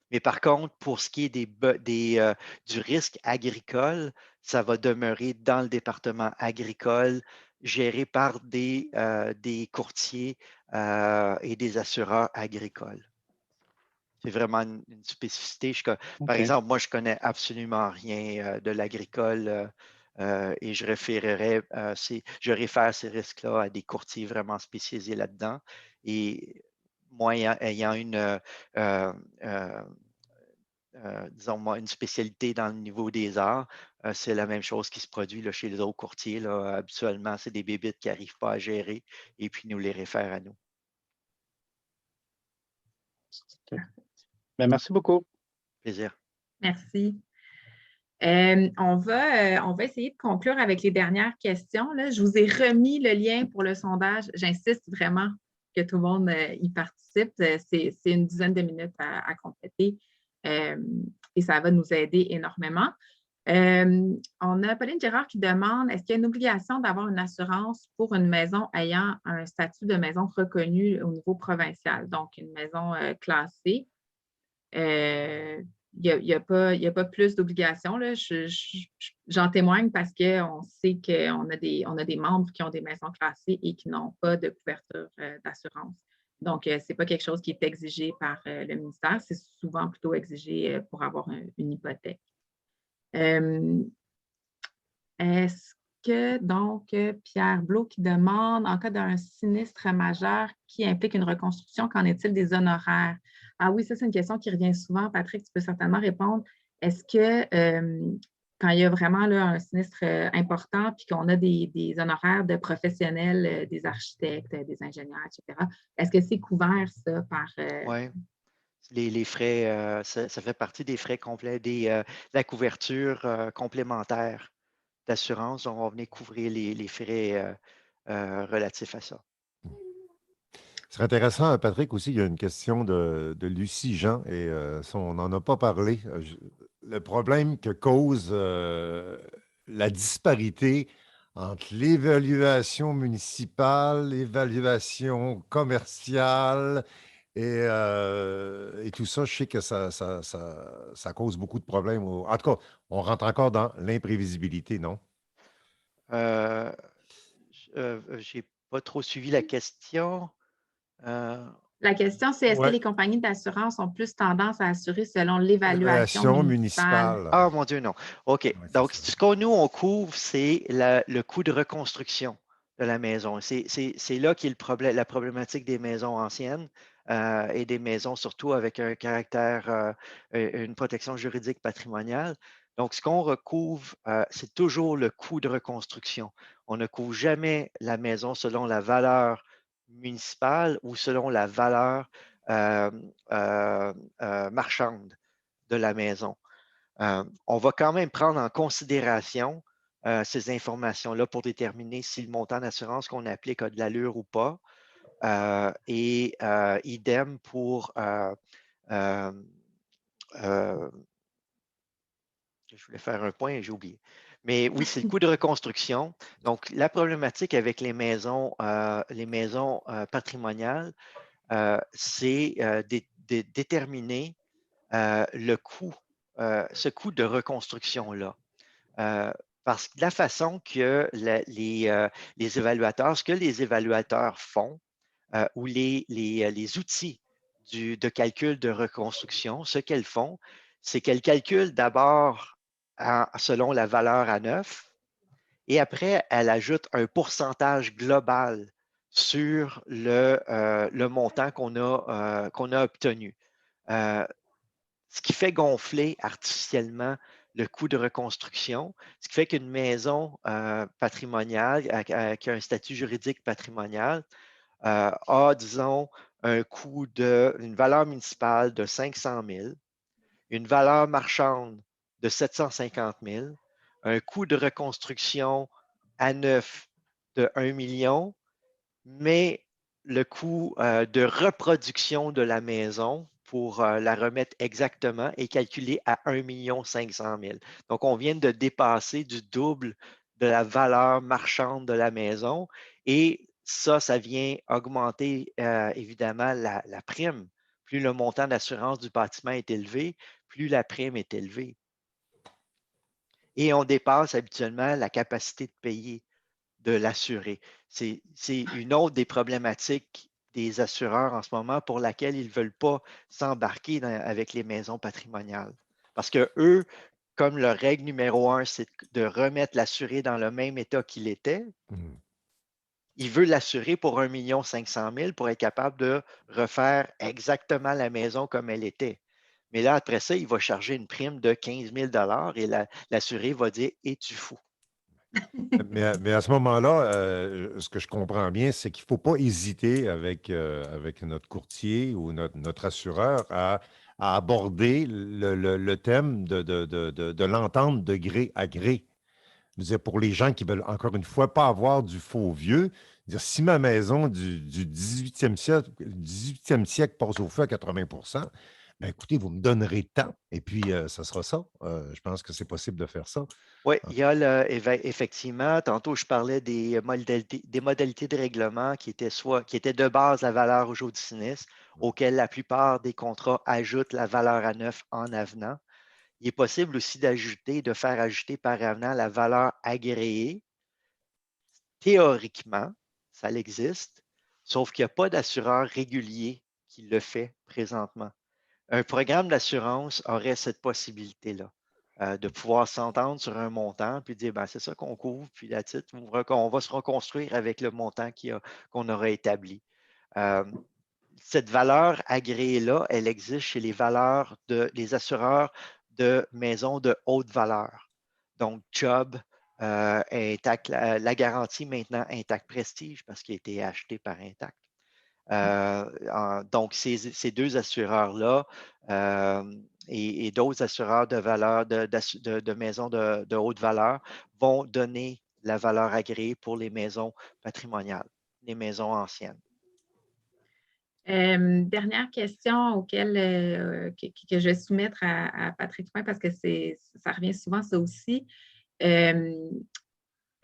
Mais par contre, pour ce qui est du risque agricole, ça va demeurer dans le département agricole, géré par des courtiers et des assureurs agricoles. C'est vraiment une spécificité. Par exemple, moi, je ne connais absolument rien de l'agricole et je réfère ces risques-là à des courtiers vraiment spécialisés là-dedans. Et moi, ayant disons, moi, une spécialité dans le niveau des arts, c'est la même chose qui se produit là, chez les autres courtiers. Là. Habituellement, c'est des bébites qui n'arrivent pas à gérer et puis nous les réfèrent à nous. Bien, merci beaucoup. Plaisir. Merci. On va essayer de conclure avec les dernières questions. Là. Je vous ai remis le lien pour le sondage. J'insiste vraiment que tout le monde y participe. C'est une dizaine de minutes à compléter et ça va nous aider énormément. On a Pauline Gérard qui demande, est-ce qu'il y a une obligation d'avoir une assurance pour une maison ayant un statut de maison reconnu au niveau provincial, donc une maison classée? Il n'y a pas plus d'obligations. J'en témoigne parce qu'on sait qu'on a des membres qui ont des maisons classées et qui n'ont pas de couverture d'assurance. Donc, ce n'est pas quelque chose qui est exigé par le ministère. C'est souvent plutôt exigé pour avoir une hypothèque. Est-ce que, donc, Pierre Blot qui demande, en cas d'un sinistre majeur qui implique une reconstruction, qu'en est-il des honoraires? Ah oui, ça, c'est une question qui revient souvent. Patrick, tu peux certainement répondre. Est-ce que, quand il y a vraiment là, un sinistre important, puis qu'on a des honoraires de professionnels, des architectes, des ingénieurs, etc., est-ce que c'est couvert, ça, par… Oui. Les frais, ça fait partie des frais complets, de la couverture complémentaire d'assurance. On va venir couvrir les frais relatifs à ça. Ce serait intéressant, Patrick, aussi, il y a une question de Lucie Jean, et ça, on n'en a pas parlé. Le problème que cause la disparité entre l'évaluation municipale, l'évaluation commerciale et tout ça, je sais que ça cause beaucoup de problèmes. En tout cas, on rentre encore dans l'imprévisibilité, non? J'ai pas trop suivi la question. La question, c'est est-ce que Ouais. les compagnies d'assurance ont plus tendance à assurer selon l'évaluation L'évaluation municipale? municipale. Ah, mon Dieu, non. OK. Ouais, c'est Donc, ça. ce qu'on nous, on couvre, c'est le coût de reconstruction de la maison. C'est là qu'est la problématique des maisons anciennes et des maisons surtout avec un caractère, une protection juridique patrimoniale. Donc, ce qu'on recouvre, c'est toujours le coût de reconstruction. On ne couvre jamais la maison selon la valeur municipale ou selon la valeur marchande de la maison. On va quand même prendre en considération ces informations-là pour déterminer si le montant d'assurance qu'on applique a de l'allure ou pas. Et idem pour je voulais faire un point et j'ai oublié. Mais oui, c'est le coût de reconstruction. Donc, la problématique avec les maisons patrimoniales, c'est déterminer le coût, ce coût de reconstruction-là. Parce que la façon que les évaluateurs, ce que les évaluateurs font, ou les outils de calcul de reconstruction, ce qu'elles font, c'est qu'elles calculent d'abord selon la valeur à neuf, et après, elles ajoutent un pourcentage global sur le montant qu'on a obtenu. Ce qui fait gonfler artificiellement le coût de reconstruction, ce qui fait qu'une maison patrimoniale qui a un statut juridique patrimonial a, disons, une valeur municipale de 500 000, une valeur marchande de 750 000, un coût de reconstruction à neuf de 1 million, mais le coût de reproduction de la maison pour la remettre exactement est calculé à 1 500 000. Donc, on vient de dépasser du double de la valeur marchande de la maison et ça vient augmenter évidemment la prime. Plus le montant d'assurance du bâtiment est élevé, plus la prime est élevée. Et on dépasse habituellement la capacité de payer de l'assuré. C'est une autre des problématiques des assureurs en ce moment pour laquelle ils ne veulent pas s'embarquer avec les maisons patrimoniales. Parce que eux, comme leur règle numéro 1, c'est de remettre l'assuré dans le même état qu'il était, ils veulent l'assurer pour 1 500 000 pour être capable de refaire exactement la maison comme elle était. Mais là, après ça, il va charger une prime de 15 000 et l'assuré va dire « Es-tu fou? » Mais à ce moment-là, ce que je comprends bien, c'est qu'il ne faut pas hésiter avec notre courtier ou notre assureur à aborder le thème de l'entente de gré à gré. Je veux dire, pour les gens qui veulent, encore une fois, pas avoir du faux vieux, dire, si ma maison du 18e siècle passe au feu à 80 Ben, écoutez, vous me donnerez temps et puis ça sera ça. Je pense que c'est possible de faire ça. Oui, Ah, il y a effectivement, tantôt je parlais des modalités de règlement qui étaient de base la valeur au jour du sinistre, auquel la plupart des contrats ajoutent la valeur à neuf en avenant. Il est possible aussi de faire ajouter par avenant la valeur agréée. Théoriquement, ça existe, sauf qu'il n'y a pas d'assureur régulier qui le fait présentement. Un programme d'assurance aurait cette possibilité-là, de pouvoir s'entendre sur un montant, puis dire, ben, c'est ça qu'on couvre, puis la titre, on va se reconstruire avec le montant qu'on aura établi. Cette valeur agréée-là, elle existe chez les assureurs de maisons de haute valeur. Donc, Chubb, Intact, la garantie maintenant Intact Prestige parce qu'il a été acheté par Intact. Donc, ces deux assureurs-là et d'autres assureurs de maisons de haute valeur vont donner la valeur agréée pour les maisons patrimoniales, les maisons anciennes. Dernière question que je vais soumettre à Patrick Toupin parce que ça revient souvent, ça aussi.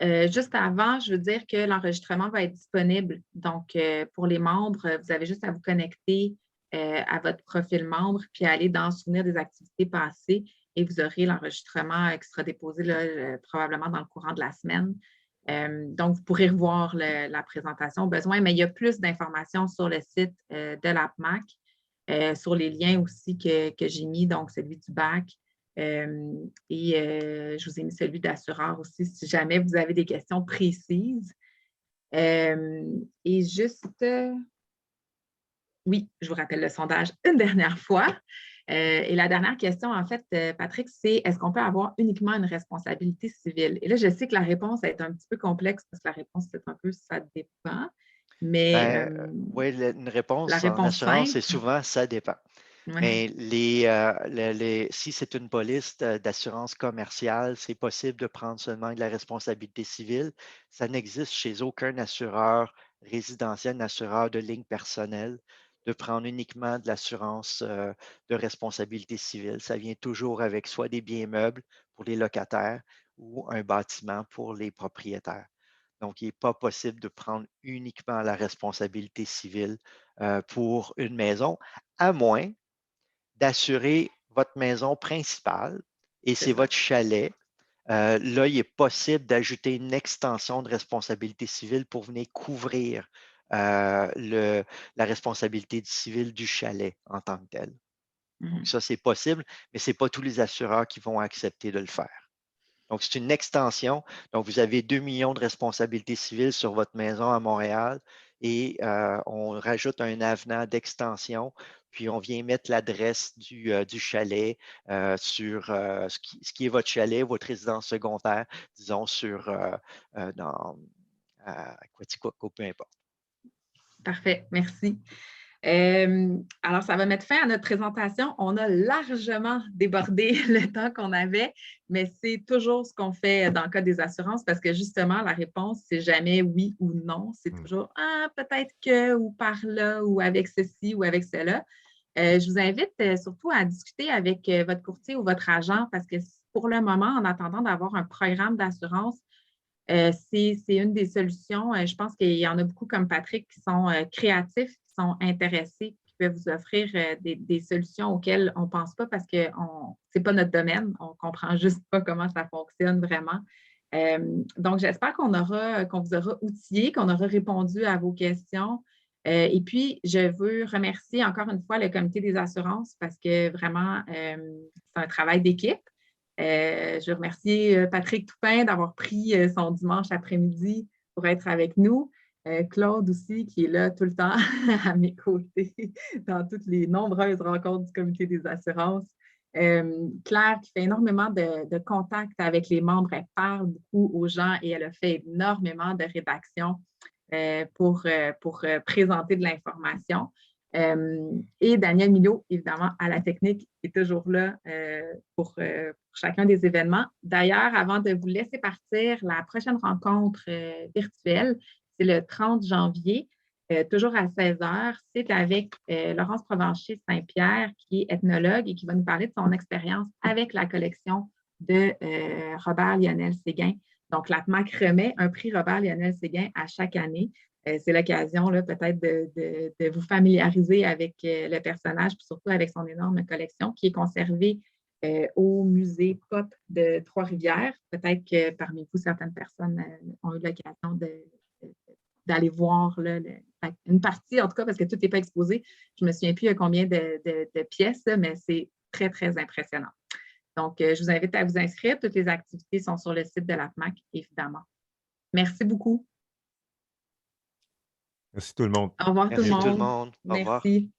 Juste avant, je veux dire que l'enregistrement va être disponible. Donc, pour les membres, vous avez juste à vous connecter à votre profil membre puis aller dans Souvenir des activités passées et vous aurez l'enregistrement qui sera déposé là, probablement dans le courant de la semaine. Donc, vous pourrez revoir la présentation au besoin, mais il y a plus d'informations sur le site de l'APMAC, sur les liens aussi que j'ai mis, donc celui du BAC. Je vous ai mis celui d'assureur aussi, si jamais vous avez des questions précises. Oui, je vous rappelle le sondage une dernière fois. Et la dernière question, en fait, Patrick, c'est est-ce qu'on peut avoir uniquement une responsabilité civile? Et là, je sais que la réponse est un petit peu complexe parce que la réponse, c'est un peu ça dépend. Mais oui, une réponse la en réponse assurance, c'est simple, souvent ça dépend. ouais. Mais si c'est une police d'assurance commerciale, c'est possible de prendre seulement de la responsabilité civile. Ça n'existe chez aucun assureur résidentiel, assureur de ligne personnelle, de prendre uniquement de l'assurance de responsabilité civile. Ça vient toujours avec soit des biens meubles pour les locataires ou un bâtiment pour les propriétaires. Donc, il n'est pas possible de prendre uniquement la responsabilité civile pour une maison, à moins d'assurer votre maison principale et c'est votre chalet. Là, il est possible d'ajouter une extension de responsabilité civile pour venir couvrir la responsabilité civile du chalet en tant que tel. Donc, ça, c'est possible, mais ce n'est pas tous les assureurs qui vont accepter de le faire. Donc, c'est une extension. Donc, vous avez 2 millions de responsabilités civiles sur votre maison à Montréal et on rajoute un avenant d'extension, puis on vient mettre l'adresse du chalet sur ce qui est votre chalet, votre résidence secondaire, disons, dans Quaticook, peu importe. Parfait, merci. Alors, ça va mettre fin à notre présentation. On a largement débordé le temps qu'on avait, mais c'est toujours ce qu'on fait dans le cas des assurances parce que justement, la réponse, c'est jamais oui ou non. C'est toujours peut-être que, ou par là, ou avec ceci, ou avec cela. Je vous invite surtout à discuter avec votre courtier ou votre agent parce que pour le moment, en attendant d'avoir un programme d'assurance, c'est une des solutions. Je pense qu'il y en a beaucoup comme Patrick qui sont créatifs, qui sont intéressés, qui peuvent vous offrir des solutions auxquelles on ne pense pas parce que ce n'est pas notre domaine. On ne comprend juste pas comment ça fonctionne vraiment. Donc, j'espère qu'on vous aura outillé, qu'on aura répondu à vos questions. Et puis, je veux remercier encore une fois le Comité des assurances parce que vraiment, c'est un travail d'équipe. Je remercie Patrick Toupin d'avoir pris son dimanche après-midi pour être avec nous. Claude aussi, qui est là tout le temps à mes côtés dans toutes les nombreuses rencontres du Comité des assurances. Claire, qui fait énormément de contacts avec les membres, elle parle beaucoup aux gens et elle a fait énormément de rédaction pour présenter de l'information. Et Daniel Milot, évidemment, à la technique, qui est toujours là pour chacun des événements. D'ailleurs, avant de vous laisser partir, la prochaine rencontre virtuelle, c'est le 30 janvier. toujours à 16 h. C'est avec Laurence Provencher-Saint-Pierre, qui est ethnologue et qui va nous parler de son expérience avec la collection de Robert Lionel Séguin. Donc, l'APMAC remet un prix Robert Lionel Séguin à chaque année. C'est l'occasion peut-être de vous familiariser avec le personnage, puis surtout avec son énorme collection qui est conservée au musée Pop de Trois-Rivières. Peut-être que parmi vous, certaines personnes ont eu l'occasion d'aller voir là, une partie, en tout cas, parce que tout n'est pas exposé. Je ne me souviens plus combien de pièces, mais c'est très, très impressionnant. Donc, je vous invite à vous inscrire. Toutes les activités sont sur le site de l'APMAC, évidemment. Merci beaucoup. Merci tout le monde. Au revoir tout le monde. Merci tout le monde. Au revoir. Merci.